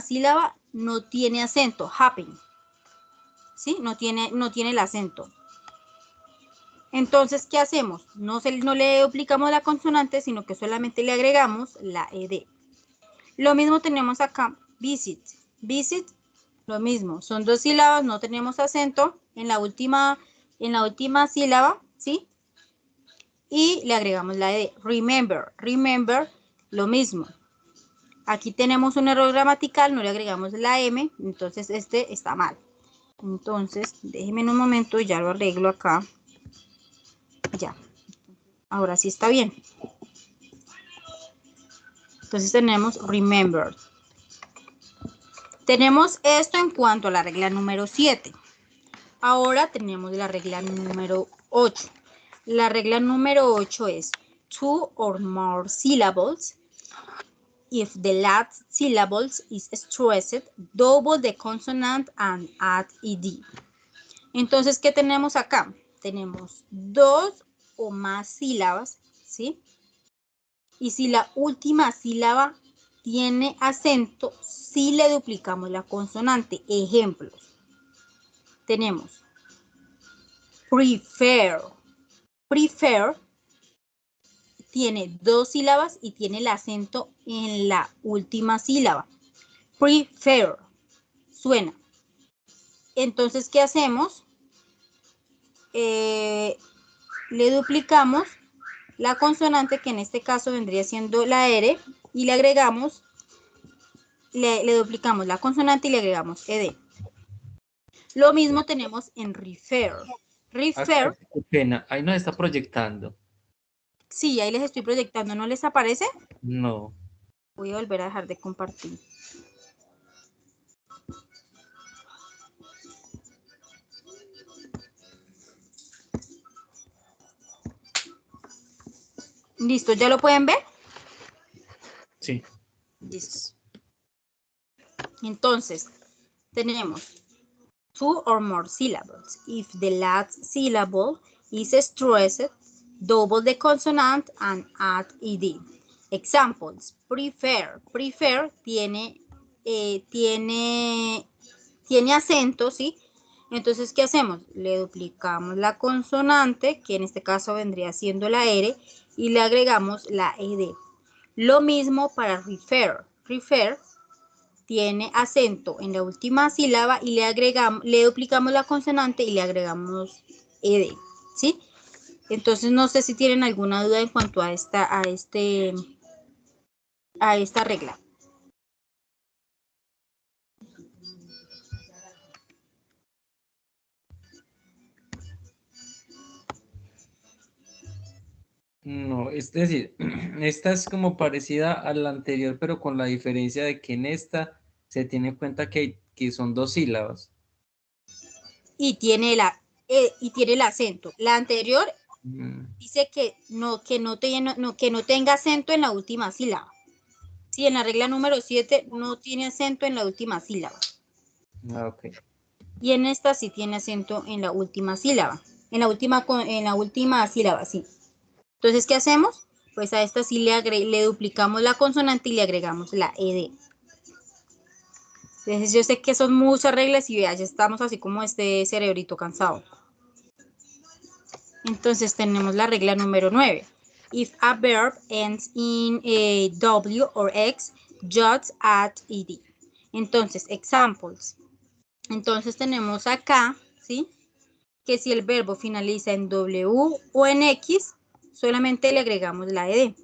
sílaba no tiene acento. Happen. ¿Sí? No tiene el acento. Entonces, ¿qué hacemos? No le duplicamos la consonante, sino que solamente le agregamos la ed. Lo mismo tenemos acá, visit. Visit, lo mismo. Son dos sílabas, no tenemos acento en la última sílaba, ¿sí? Y le agregamos la ed. Remember. Remember, lo mismo. Aquí tenemos un error gramatical, no le agregamos la M, entonces este está mal. Entonces, déjenme un momento y ya lo arreglo acá. Ya. Ahora sí está bien. Entonces tenemos remember. Tenemos esto en cuanto a la regla número 7. Ahora tenemos la regla número 8. La regla número 8 es two or more syllables. If the last syllable is stressed, double the consonant and add ed. Entonces, ¿qué tenemos acá? Tenemos 2 o más sílabas, ¿sí? Y si la última sílaba tiene acento, sí le duplicamos la consonante. Ejemplos. Tenemos prefer. Prefer tiene 2 sílabas y tiene el acento en la última sílaba. Prefer. Suena. Entonces, ¿qué hacemos? Le duplicamos la consonante, que en este caso vendría siendo la R, y le agregamos, le duplicamos la consonante y le agregamos ed. Lo mismo tenemos en refer. Refer. Qué pena, ahí nos está proyectando. Sí, ahí les estoy proyectando. ¿No les aparece? No. Voy a volver a dejar de compartir. Listo, ¿ya lo pueden ver? Sí. Listo. Entonces, tenemos two or more syllables. If the last syllable is stressed, double the consonant and add ed. Examples. Prefer. Prefer tiene acento, ¿sí? Entonces, ¿qué hacemos? Le duplicamos la consonante, que en este caso vendría siendo la R, y le agregamos la ed. Lo mismo para refer. Refer tiene acento en la última sílaba y le duplicamos la consonante y le agregamos ed, ¿sí? Entonces, no sé si tienen alguna duda en cuanto a esta regla. No, es decir, esta es como parecida a la anterior, pero con la diferencia de que en esta se tiene en cuenta que son 2 sílabas. Y tiene el acento. La anterior dice que no tenga acento en la última sílaba. Sí, en la regla número 7 no tiene acento en la última sílaba. Ah, ok. Y en esta sí tiene acento en la última sílaba. En la última sílaba, sí. Entonces, ¿qué hacemos? Pues a esta sí le duplicamos la consonante y le agregamos la ed. Entonces, yo sé que son muchas reglas y vea, ya estamos así como este cerebrito cansado. Entonces, tenemos la regla número 9. If a verb ends in a W or X, just add ed. Entonces, examples. Entonces, tenemos acá, ¿sí? Que si el verbo finaliza en W o en X, solamente le agregamos la ed.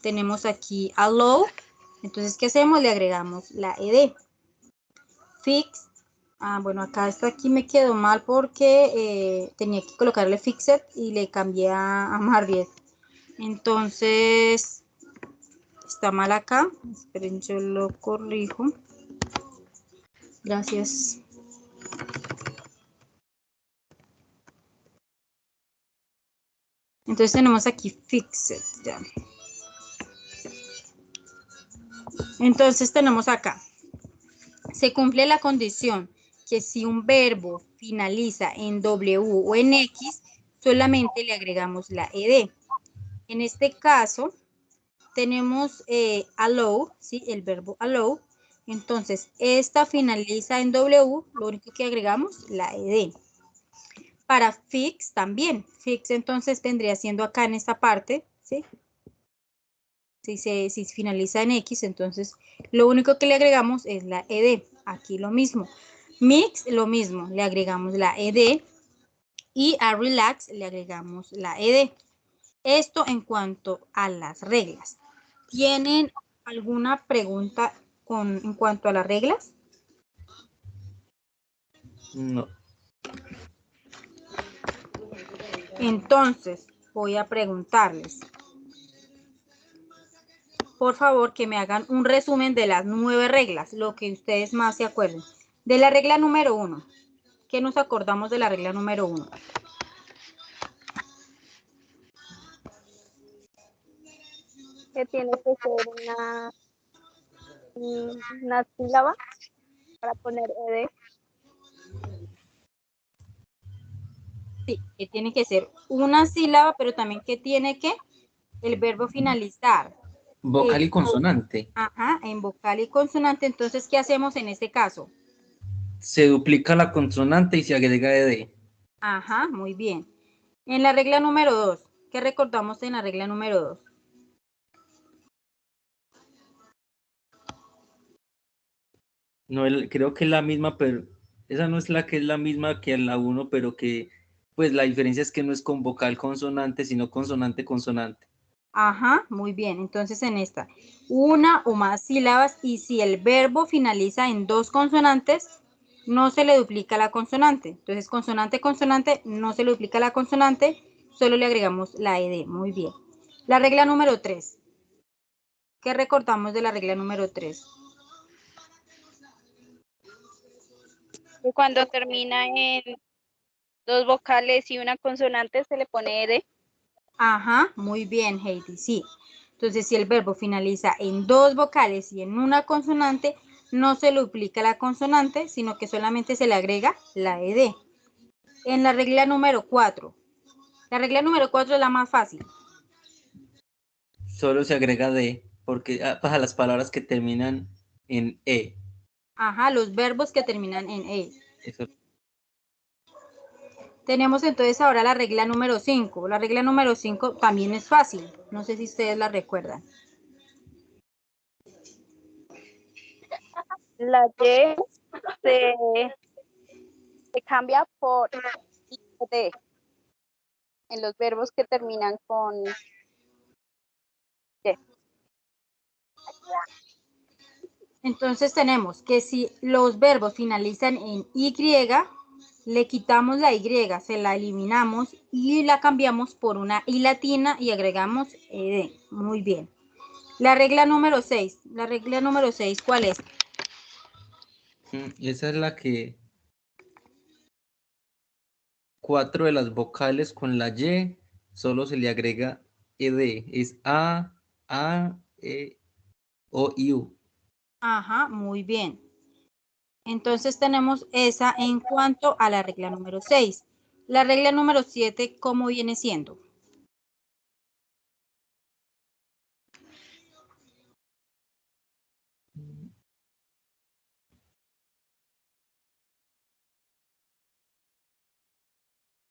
Tenemos aquí allow, entonces, ¿qué hacemos? Le agregamos la ed. Fix, bueno, acá aquí me quedó mal porque tenía que colocarle fixed y le cambié a Marriott. Entonces, está mal acá. Esperen, yo lo corrijo. Gracias. Entonces tenemos aquí fixed. Ya. Entonces tenemos acá. Se cumple la condición que si un verbo finaliza en W o en X, solamente le agregamos la ed. En este caso, tenemos allow, ¿sí? El verbo allow. Entonces, esta finaliza en W, lo único que agregamos, la ed. Para fix también. Fix entonces vendría siendo acá en esta parte, ¿sí? Si finaliza en X, entonces lo único que le agregamos es la ed. Aquí lo mismo. Mix, lo mismo, le agregamos la ed. Y a relax le agregamos la ed. Esto en cuanto a las reglas. ¿Tienen alguna pregunta en cuanto a las reglas? No. Entonces, voy a preguntarles. Por favor, que me hagan un resumen de las 9 reglas, lo que ustedes más se acuerden. De la regla número 1. ¿Qué nos acordamos de la regla número 1? Que tiene que ser una sílaba para poner ed. Sí, que tiene que ser una sílaba, pero también que tiene que el verbo finalizar. Vocal y consonante. Ajá, en vocal y consonante. Entonces, ¿qué hacemos en este caso? Se duplica la consonante y se agrega ed. Ajá, muy bien. En la regla número 2, ¿qué recordamos en la regla número 2? No, creo que es la misma, pero esa no es la que es la misma que la 1, pero que pues la diferencia es que no es con vocal consonante, sino consonante consonante. Ajá, muy bien. Entonces en esta, una o más sílabas y si el verbo finaliza en 2 consonantes, no se le duplica la consonante. Entonces consonante, consonante, no se le duplica la consonante, solo le agregamos la ed. Muy bien. La regla número 3. ¿Qué recordamos de la regla número 3? Y cuando termina en 2 vocales y una consonante se le pone ed. Ajá, muy bien, Heidi, sí. Entonces, si el verbo finaliza en 2 vocales y en una consonante, no se le duplica la consonante, sino que solamente se le agrega la ed. En la regla número 4. La regla número 4 es la más fácil. Solo se agrega d, porque para las palabras que terminan en e. Ajá, los verbos que terminan en e. Eso. Tenemos entonces ahora la regla número 5. La regla número 5 también es fácil. No sé si ustedes la recuerdan. La y se cambia por ed en los verbos que terminan con y. Entonces tenemos que si los verbos finalizan en Y, le quitamos la Y, se la eliminamos y la cambiamos por una I latina y agregamos ed. Muy bien. La regla número 6. La regla número 6, ¿cuál es? Esa es la que 4 de las vocales con la y solo se le agrega ed. Es a, e, O y U. Ajá, muy bien. Entonces tenemos esa en cuanto a la regla número 6. La regla número 7, ¿cómo viene siendo?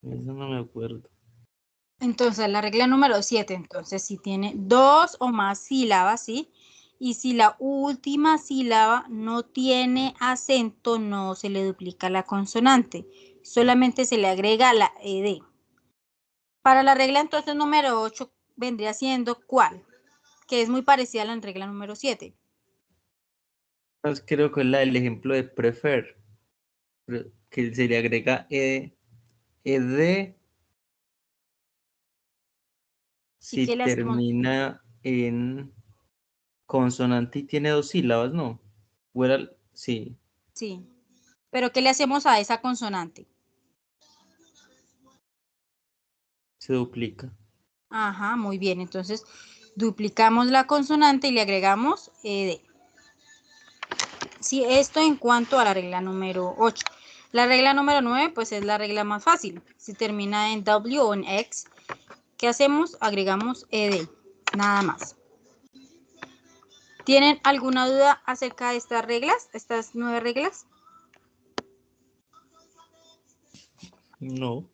Eso no me acuerdo. Entonces, la regla número 7, entonces, si tiene dos o más sílabas, ¿sí? Y si la última sílaba no tiene acento, no se le duplica la consonante, solamente se le agrega la ed. Para la regla entonces número 8 vendría siendo ¿cuál? Que es muy parecida a la regla número 7. Pues creo que es la del ejemplo de prefer, que se le agrega ed ¿Y si qué le hacemos? termina en consonante y tiene dos sílabas, ¿no? Sí, Sí. ¿Pero qué le hacemos a esa consonante? se duplica. Ajá, muy bien. Entonces, duplicamos la consonante y le agregamos ed. Sí, esto en cuanto a la regla número 8. La regla número 9, pues es la regla más fácil. Si termina en W o en X, ¿qué hacemos? Agregamos ed, nada más. ¿Tienen alguna duda acerca de estas reglas, estas 9 reglas? No.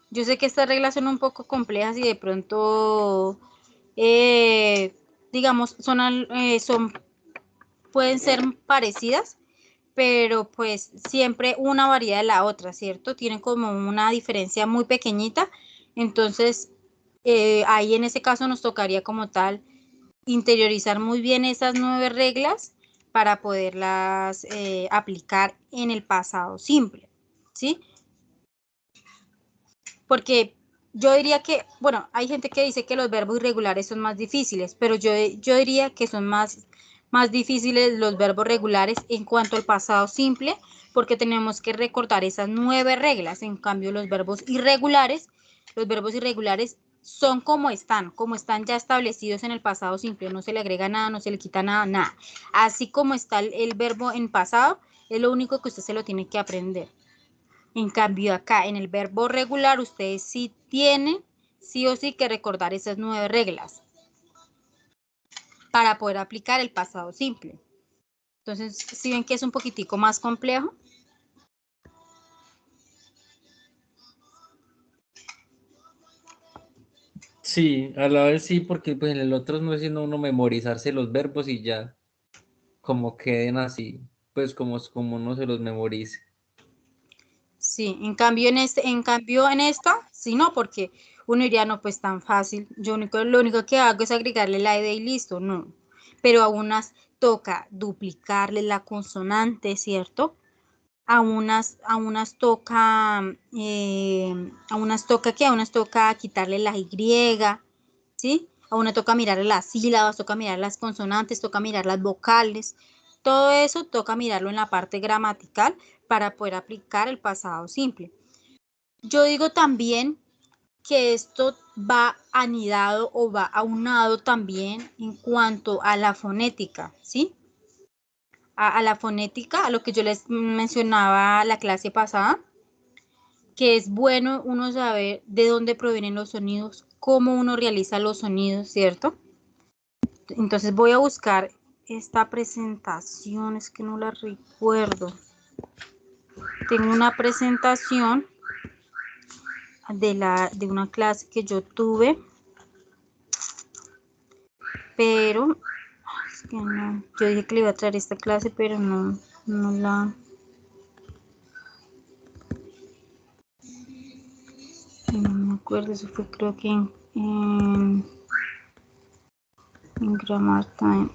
Yo sé que estas reglas son un poco complejas y de pronto, digamos, pueden ser parecidas, pero pues siempre una varía de la otra, ¿cierto? Tienen como una diferencia muy pequeñita, entonces ahí en ese caso nos tocaría como tal interiorizar muy bien esas 9 reglas para poderlas aplicar en el pasado simple, ¿sí? Porque yo diría que, bueno, hay gente que dice que los verbos irregulares son más difíciles, pero yo diría que son más difíciles los verbos regulares en cuanto al pasado simple, porque tenemos que recordar esas 9 reglas. En cambio, los verbos irregulares son como están ya establecidos en el pasado simple, no se le agrega nada, no se le quita nada, nada. Así como está el verbo en pasado, es lo único que usted se lo tiene que aprender. En cambio, acá en el verbo regular, ustedes sí tienen, sí o sí, que recordar esas 9 reglas para poder aplicar el pasado simple. Entonces, si ven que es un poquitico más complejo. Sí, a la vez sí, porque pues en el otro no es sino uno memorizarse los verbos y ya, como queden así, pues como uno se los memorice. Sí, en cambio en esta, sí no, porque uno diría, no, pues tan fácil. Lo único que hago es agregarle la ed y listo, no. Pero a unas toca duplicarle la consonante, ¿cierto? A unas toca quitarle la Y, ¿sí? A unas toca mirar las sílabas, toca mirar las consonantes, toca mirar las vocales. Todo eso toca mirarlo en la parte gramatical para poder aplicar el pasado simple. Yo digo también que esto va anidado o va aunado también en cuanto a la fonética, ¿sí? A la fonética, a lo que yo les mencionaba la clase pasada, que es bueno uno saber de dónde provienen los sonidos, cómo uno realiza los sonidos, ¿cierto? Entonces voy a buscar esta presentación, es que no la recuerdo. Tengo una presentación de una clase que yo tuve, pero es que no, yo dije que le iba a traer esta clase, pero no la... No me acuerdo, eso fue creo que en Grammar Time.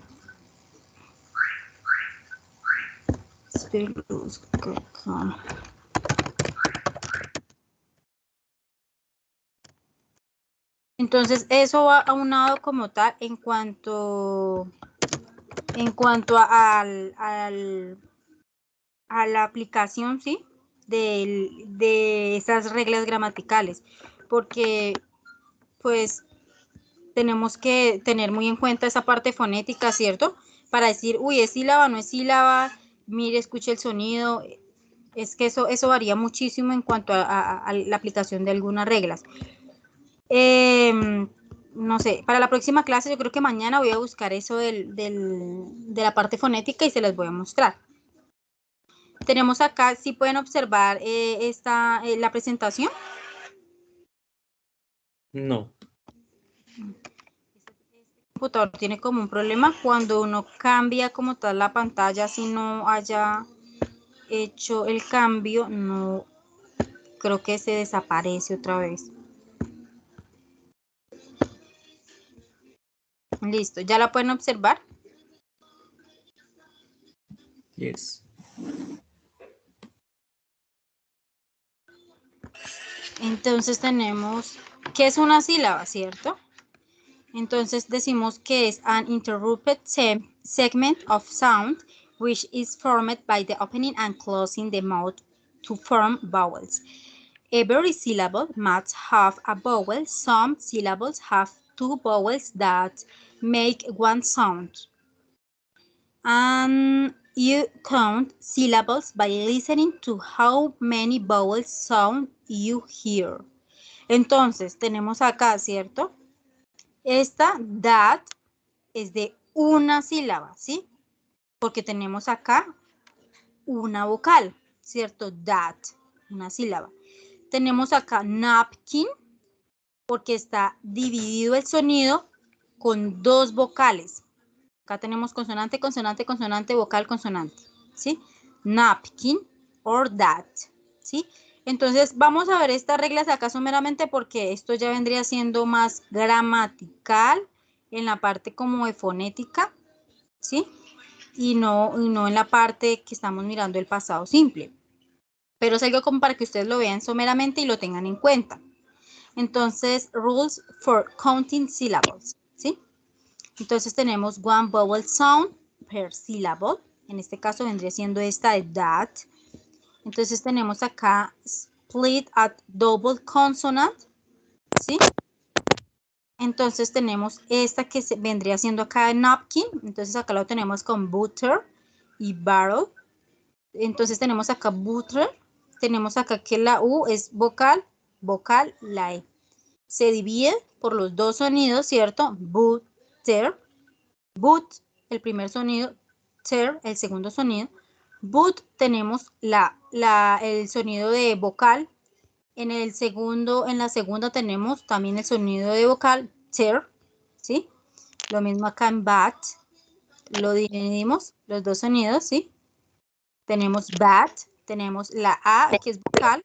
Espero que lo busque acá. Entonces, eso va aunado como tal en cuanto a la aplicación, ¿sí? De esas reglas gramaticales. Porque, pues, tenemos que tener muy en cuenta esa parte fonética, ¿cierto? Para decir, uy, es sílaba, no es sílaba, mire, escuche el sonido. Es que eso varía muchísimo en cuanto a la aplicación de algunas reglas. No sé, para la próxima clase yo creo que mañana voy a buscar eso de la parte fonética y se las voy a mostrar. Tenemos acá, si pueden observar la presentación. No. Este computador tiene como un problema cuando uno cambia como tal la pantalla, si no haya hecho el cambio, no creo que se desaparece otra vez. Listo, ¿ya la pueden observar? Yes. Entonces tenemos, ¿qué es una sílaba, cierto? Entonces decimos que es an interrupted segment of sound which is formed by the opening and closing the mouth to form vowels. Every syllable must have a vowel. Some syllables have two vowels that make one sound. And you count syllables by listening to how many vowels sound you hear. Entonces, tenemos acá, ¿cierto? Esta that es de una sílaba, ¿sí? Porque tenemos acá una vocal, ¿cierto? That, una sílaba. Tenemos acá napkin, porque está dividido el sonido con dos vocales. Acá tenemos consonante, consonante, consonante, vocal, consonante, ¿sí? Napkin or that, ¿sí? Entonces, vamos a ver estas reglas acá someramente porque esto ya vendría siendo más gramatical en la parte como de fonética, ¿sí? Y no en la parte que estamos mirando el pasado simple. Pero es algo como para que ustedes lo vean someramente y lo tengan en cuenta. Entonces, rules for counting syllables, ¿sí? Entonces tenemos one vowel sound per syllable. En este caso vendría siendo esta de that. Entonces tenemos acá split at double consonant, ¿sí? Entonces tenemos esta que vendría siendo acá de napkin. Entonces acá lo tenemos con butter y barrel. Entonces tenemos acá butter. Tenemos acá que la U es vocal, vocal, la E. Se divide por los dos sonidos, ¿cierto? Butter, but, el primer sonido, ter, el segundo sonido. But tenemos el sonido de vocal. En la segunda tenemos también el sonido de vocal, ter, ¿sí? Lo mismo acá en bat, lo dividimos, los dos sonidos, ¿sí? Tenemos bat, tenemos la A, que es vocal,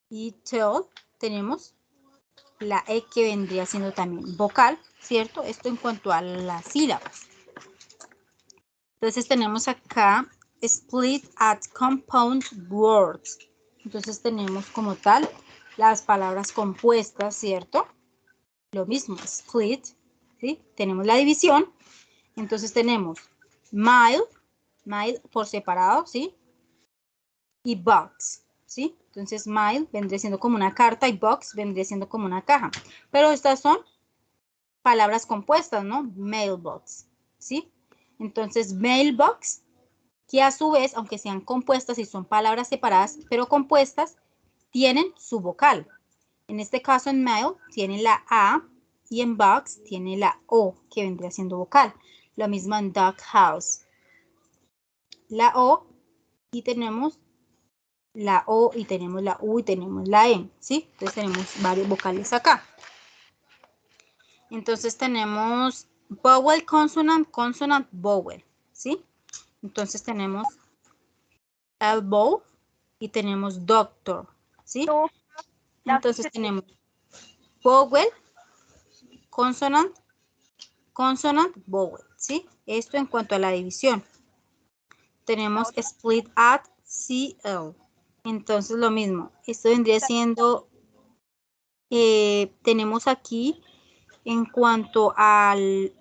y tell, tenemos la E que vendría siendo también vocal, ¿cierto? Esto en cuanto a las sílabas. Entonces tenemos acá split at compound words. Entonces tenemos como tal las palabras compuestas, ¿cierto? Lo mismo, split, ¿sí? Tenemos la división. Entonces tenemos mile por separado, ¿sí? Y box, ¿sí? Entonces mile vendría siendo como una carta y box vendría siendo como una caja. Pero estas son palabras compuestas, ¿no? Mailbox, ¿sí? Entonces mailbox, que a su vez, aunque sean compuestas y son palabras separadas, pero compuestas, tienen su vocal. En este caso en mail tiene la A y en box tiene la O, que vendría siendo vocal. Lo mismo en dog house. La O y tenemos la O y tenemos la U y tenemos la E, ¿sí? Entonces tenemos varios vocales acá. Entonces tenemos vowel, consonant, consonant, vowel, ¿sí? Entonces tenemos elbow y tenemos doctor, ¿sí? Entonces tenemos vowel, consonant, consonant, vowel, ¿sí? Esto en cuanto a la división. Tenemos split at CL. Entonces lo mismo, esto vendría siendo, tenemos aquí en cuanto al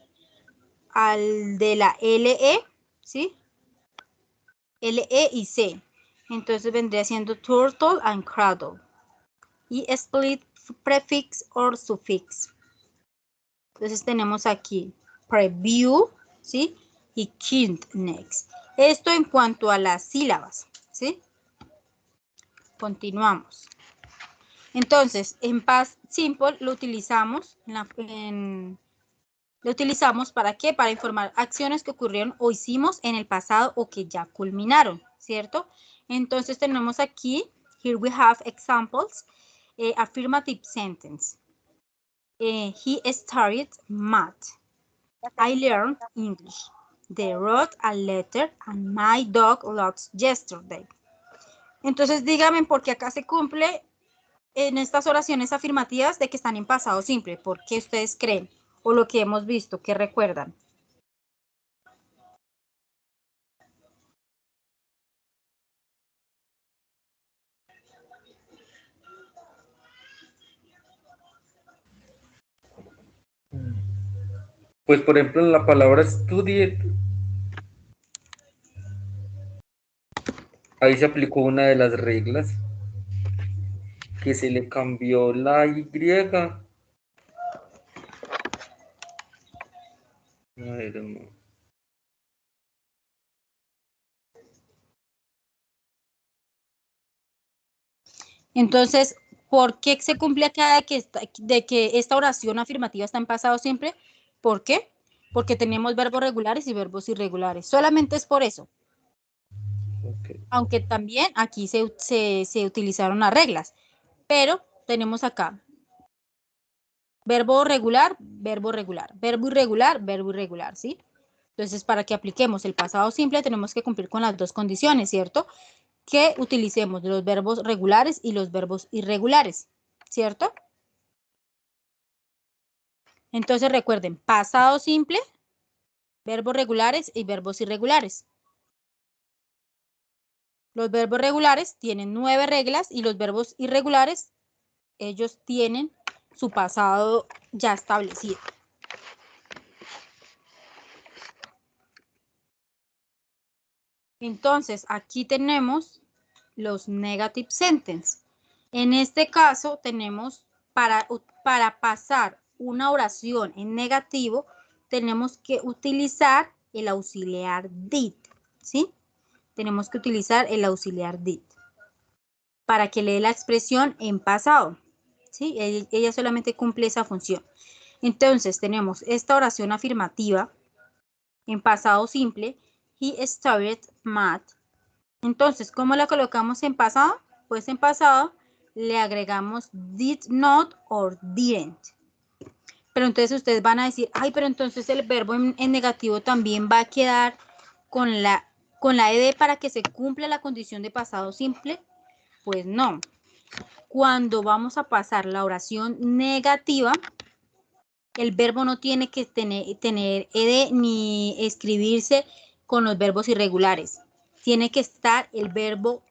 de la LE, ¿sí? LE y C. Entonces vendría siendo turtle and cradle. Y split prefix or suffix. Entonces tenemos aquí preview, ¿sí? Y can't next. Esto en cuanto a las sílabas, ¿sí? Continuamos. Entonces, en past simple lo utilizamos lo utilizamos ¿para qué? Para informar acciones que ocurrieron o hicimos en el pasado o que ya culminaron, ¿cierto? Entonces tenemos aquí, here we have examples, affirmative sentence. He started math. I learned English. They wrote a letter and my dog lost yesterday. Entonces díganme por qué acá se cumple en estas oraciones afirmativas de que están en pasado simple. ¿Por qué ustedes creen? O lo que hemos visto, ¿qué recuerdan? Pues por ejemplo en la palabra studied, ahí se aplicó una de las reglas, que se le cambió la Y. A ver, no. Entonces, ¿por qué se cumple acá de que esta oración afirmativa está en pasado simple? ¿Por qué? Porque tenemos verbos regulares y verbos irregulares. Solamente es por eso. Okay. Aunque también aquí se utilizaron las reglas. Pero tenemos acá verbo regular, verbo regular, verbo irregular, ¿sí? Entonces, para que apliquemos el pasado simple, tenemos que cumplir con las dos condiciones, ¿cierto? Que utilicemos los verbos regulares y los verbos irregulares, ¿cierto? Entonces, recuerden, pasado simple, verbos regulares y verbos irregulares. Los verbos regulares tienen 9 reglas y los verbos irregulares, ellos tienen su pasado ya establecido. Entonces, aquí tenemos los negative sentence. En este caso, tenemos para pasar una oración en negativo, tenemos que utilizar el auxiliar did, ¿sí? Tenemos que utilizar el auxiliar did para que lee la expresión en pasado, ¿sí? Ella solamente cumple esa función. Entonces, tenemos esta oración afirmativa en pasado simple. He started math. Entonces, ¿cómo la colocamos en pasado? Pues en pasado le agregamos did not or didn't. Pero entonces ustedes van a decir, ay, pero entonces el verbo en negativo también va a quedar con la ed para que se cumpla la condición de pasado simple. Pues no. Cuando vamos a pasar la oración negativa, el verbo no tiene que tener ed ni escribirse con los verbos irregulares. Tiene que estar el verbo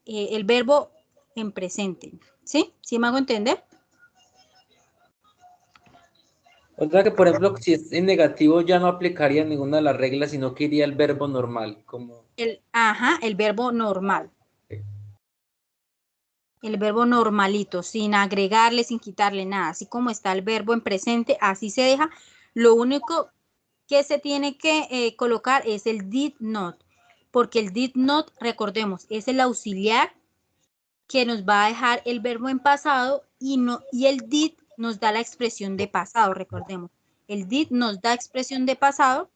en presente. ¿Sí? ¿Sí me hago entender? O sea que, por ejemplo, si es en negativo ya no aplicaría ninguna de las reglas, sino que iría el verbo normal, como... El verbo normal. El verbo normalito, sin agregarle, sin quitarle nada. Así como está el verbo en presente, así se deja. Lo único que se tiene que colocar es el did not. Porque el did not, recordemos, es el auxiliar que nos va a dejar el verbo en pasado y el did nos da la expresión de pasado, recordemos. El did nos da expresión de pasado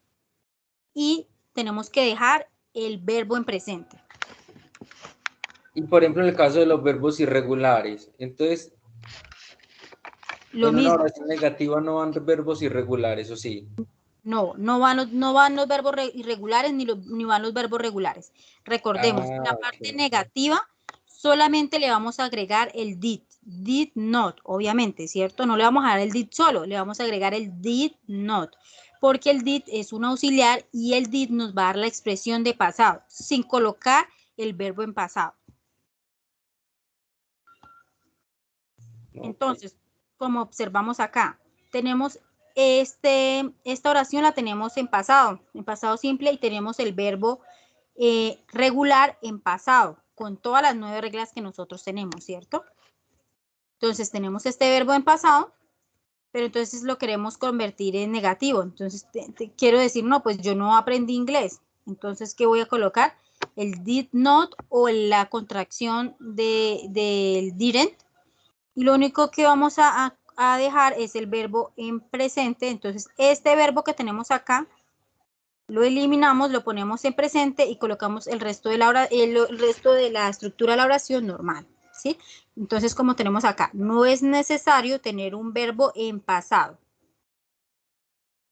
y tenemos que dejar el verbo en presente. Y por ejemplo, en el caso de los verbos irregulares, entonces, Lo en una mismo. oración negativa no van verbos irregulares, ¿o sí? No van los verbos irregulares ni van los verbos regulares. Recordemos, la parte Okay. negativa solamente le vamos a agregar el did not, obviamente, ¿cierto? No le vamos a dar el did solo, le vamos a agregar el did not, porque el did es un auxiliar y el did nos va a dar la expresión de pasado, sin colocar el verbo en pasado. Entonces, como observamos acá, tenemos esta oración la tenemos en pasado simple, y tenemos el verbo regular en pasado, con todas las 9 reglas que nosotros tenemos, ¿cierto? Entonces, tenemos este verbo en pasado pero entonces lo queremos convertir en negativo. Entonces quiero decir, no, pues yo no aprendí inglés. Entonces, ¿qué voy a colocar? El did not o la contracción del didn't. Y lo único que vamos a dejar es el verbo en presente. Entonces, este verbo que tenemos acá, lo eliminamos, lo ponemos en presente y colocamos el resto de el resto de la estructura de la oración normal, ¿sí? Entonces, como tenemos acá, no es necesario tener un verbo en pasado.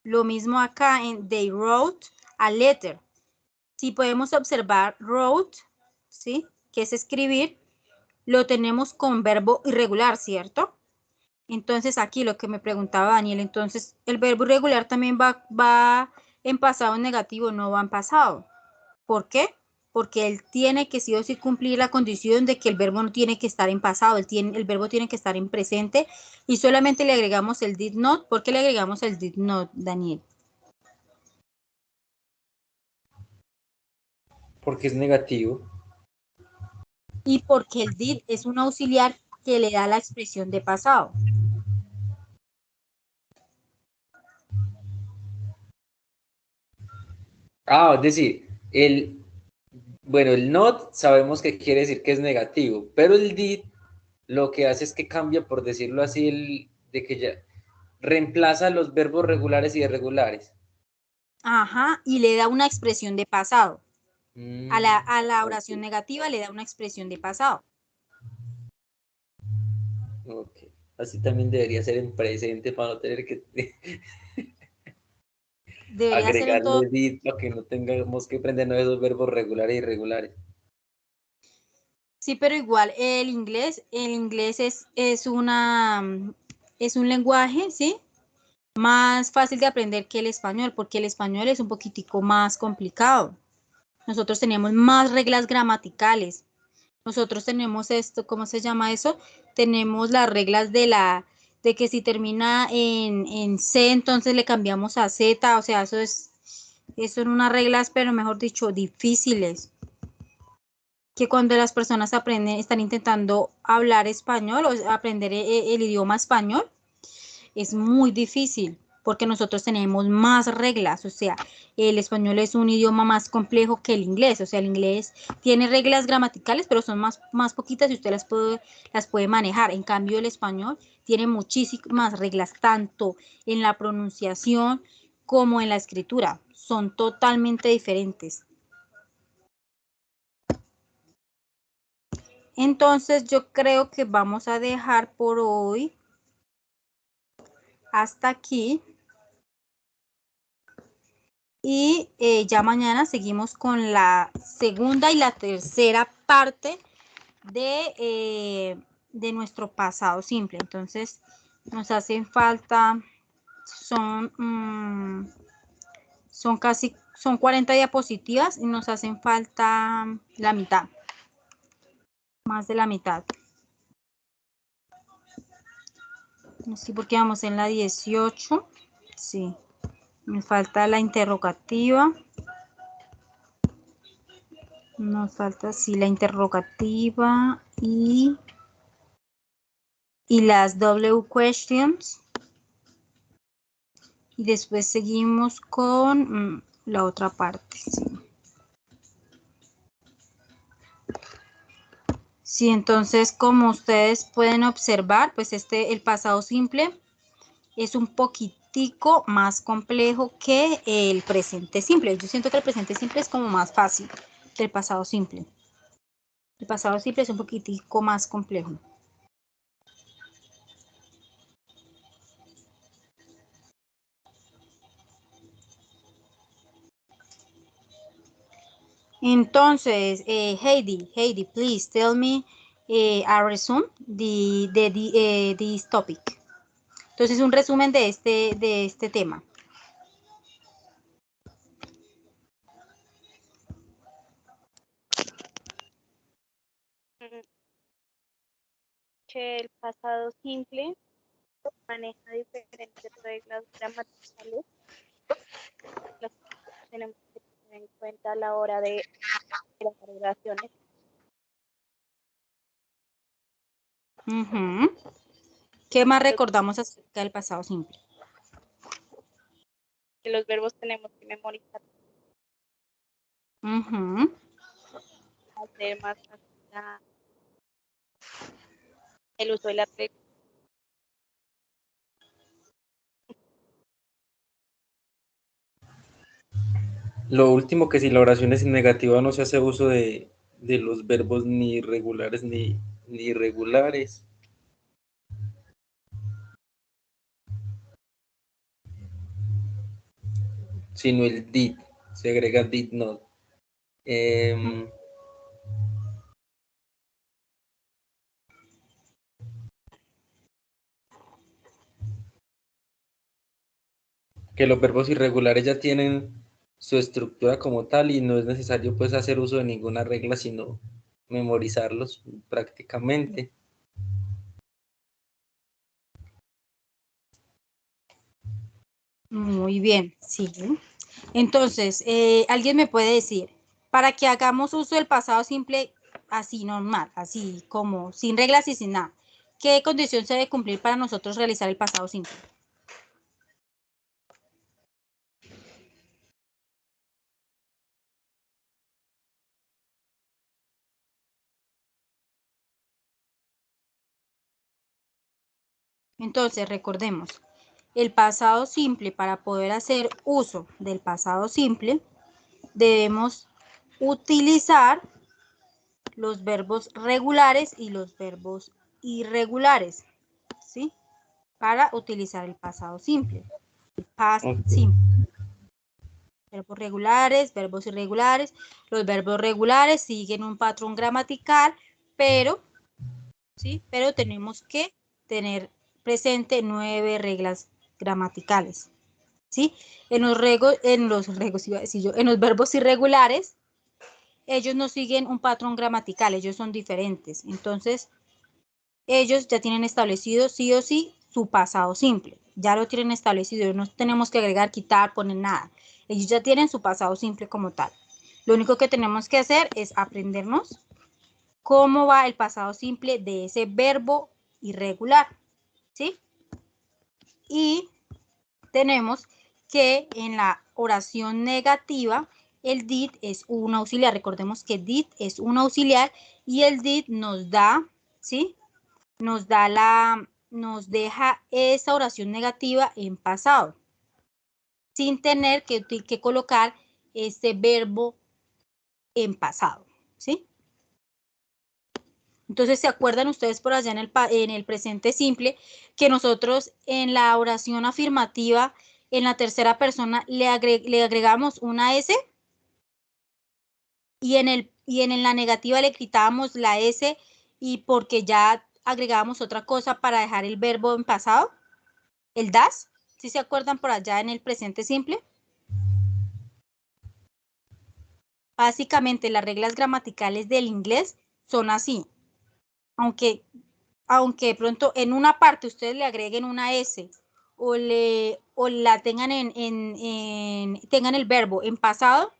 Lo mismo acá en they wrote a letter. Si podemos observar wrote, ¿sí? Que es escribir, lo tenemos con verbo irregular, ¿cierto? Entonces, aquí lo que me preguntaba Daniel, entonces, el verbo irregular también va en pasado negativo, no va en pasado. ¿Por qué? Porque él tiene que sí o sí cumplir la condición de que el verbo no tiene que estar en pasado, el verbo tiene que estar en presente y solamente le agregamos el did not. ¿Por qué le agregamos el did not, Daniel? Porque es negativo. Y porque el did es un auxiliar que le da la expresión de pasado. Ah, es decir, bueno, el not sabemos que quiere decir que es negativo, pero el did lo que hace es que cambia, por decirlo así, de que ya reemplaza los verbos regulares y irregulares. Ajá, y le da una expresión de pasado. A la oración Ok, negativa le da una expresión de pasado. ok. Así también debería ser en presente para no tener que Debería ser en todo. agregarle did para que no tengamos que aprendernos esos verbos regulares e irregulares. Sí, pero igual el inglés es un lenguaje, ¿sí? Más fácil de aprender que el español, porque el español es un poquitico más complicado. Nosotros tenemos más reglas gramaticales. Nosotros tenemos esto, ¿cómo se llama eso? Tenemos las reglas de que si termina en C, entonces le cambiamos a Z, o sea, eso son unas reglas, pero mejor dicho, difíciles. Que cuando las personas están intentando hablar español o aprender el idioma español, es muy difícil porque nosotros tenemos más reglas, o sea, el español es un idioma más complejo que el inglés, o sea, el inglés tiene reglas gramaticales, pero son más poquitas y usted las puede manejar. En cambio, el español tiene muchísimas reglas, tanto en la pronunciación como en la escritura. Son totalmente diferentes. Entonces yo creo que vamos a dejar por hoy hasta aquí y ya mañana seguimos con la segunda y la tercera parte de nuestro pasado simple. Entonces nos hacen falta, son 40 diapositivas y nos hacen falta la mitad, más de la mitad. Sí, porque vamos en la 18. Sí, me falta la interrogativa. Nos falta, sí, la interrogativa y las W questions. Y después seguimos con la otra parte. Sí. Sí, entonces, como ustedes pueden observar, pues el pasado simple es un poquitico más complejo que el presente simple. Yo siento que el presente simple es como más fácil que el pasado simple. El pasado simple es un poquitico más complejo. Entonces, Heidi, please tell me a resume this topic. Entonces, un resumen de este tema. Que el pasado simple maneja diferentes reglas gramaticales, las que tenemos que tener en cuenta a la hora de las oraciones. Uh-huh. ¿Qué más recordamos acerca del pasado simple? Que los verbos tenemos que memorizar, Ujú. hacer más fácil el uso de la regla. Lo último, que si la oración es negativa no se hace uso de los verbos ni irregulares ni irregulares, sino el did, se agrega did not. Que los verbos irregulares ya tienen su estructura como tal y no es necesario pues hacer uso de ninguna regla, sino memorizarlos prácticamente. Muy bien, sí. Entonces, ¿alguien me puede decir, para que hagamos uso del pasado simple así normal, así como sin reglas y sin nada, qué condición se debe cumplir para nosotros realizar el pasado simple? Entonces, recordemos, el pasado simple, para poder hacer uso del pasado simple, debemos utilizar los verbos regulares y los verbos irregulares, ¿sí? Para utilizar el pasado simple, el past simple. Verbos regulares, verbos irregulares. Los verbos regulares siguen un patrón gramatical, pero, ¿sí? Pero tenemos que tener presente 9 reglas gramaticales, ¿sí? En los verbos irregulares, ellos no siguen un patrón gramatical, ellos son diferentes. Entonces, ellos ya tienen establecido sí o sí su pasado simple. Ya lo tienen establecido, no tenemos que agregar, quitar, poner nada. Ellos ya tienen su pasado simple como tal. Lo único que tenemos que hacer es aprendernos cómo va el pasado simple de ese verbo irregular, ¿sí? Y tenemos que en la oración negativa, el did es un auxiliar. Recordemos que did es un auxiliar y el did nos da, ¿sí? Nos deja esa oración negativa en pasado, sin tener que colocar este verbo en pasado, ¿sí? Entonces, ¿se acuerdan ustedes por allá en el presente simple que nosotros en la oración afirmativa, en la tercera persona, le agregamos una S? Y en la negativa le quitábamos la S y porque ya agregábamos otra cosa para dejar el verbo en pasado, el das. ¿Sí se acuerdan por allá en el presente simple? Básicamente las reglas gramaticales del inglés son así. Aunque de pronto en una parte ustedes le agreguen una S o la tengan tengan el verbo en pasado,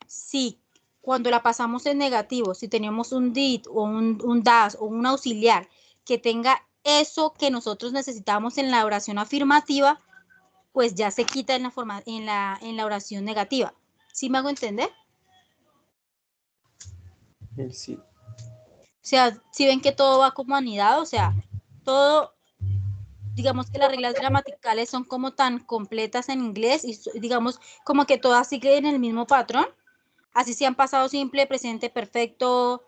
sí, cuando la pasamos en negativo, si tenemos un did o un das o un auxiliar que tenga eso que nosotros necesitamos en la oración afirmativa, pues ya se quita en la oración negativa. ¿Sí me hago entender? Sí. O sea, si ven que todo va como anidado, o sea, todo, digamos que las reglas gramaticales son como tan completas en inglés y digamos como que todas siguen el mismo patrón, así sean pasado simple, presente perfecto,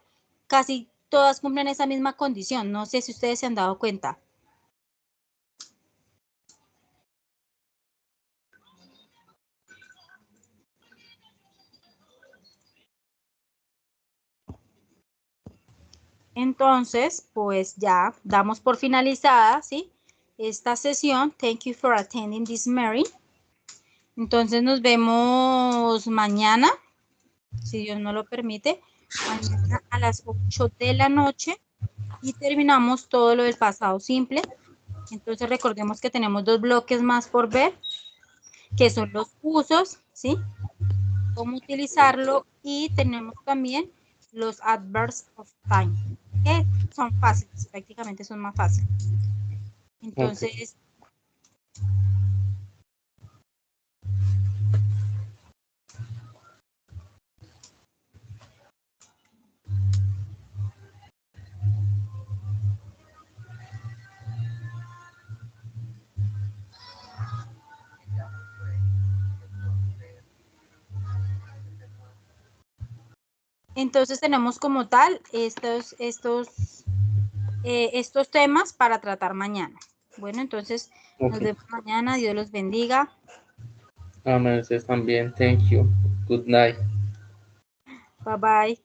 casi todas cumplen esa misma condición. No sé si ustedes se han dado cuenta. Entonces, pues ya damos por finalizada, ¿sí? Esta sesión. Thank you for attending this, Mary. Entonces nos vemos mañana, si Dios no lo permite, mañana a las 8 de la noche y terminamos todo lo del pasado simple. Entonces recordemos que tenemos 2 bloques más por ver, que son los usos, ¿sí? Cómo utilizarlo y tenemos también los adverbs of time, que son fáciles, prácticamente son más fáciles. Entonces, entonces tenemos como tal estos temas para tratar mañana. Bueno, entonces nos Ok. vemos mañana. Dios los bendiga. Ustedes también. Thank you. Good night. Bye bye.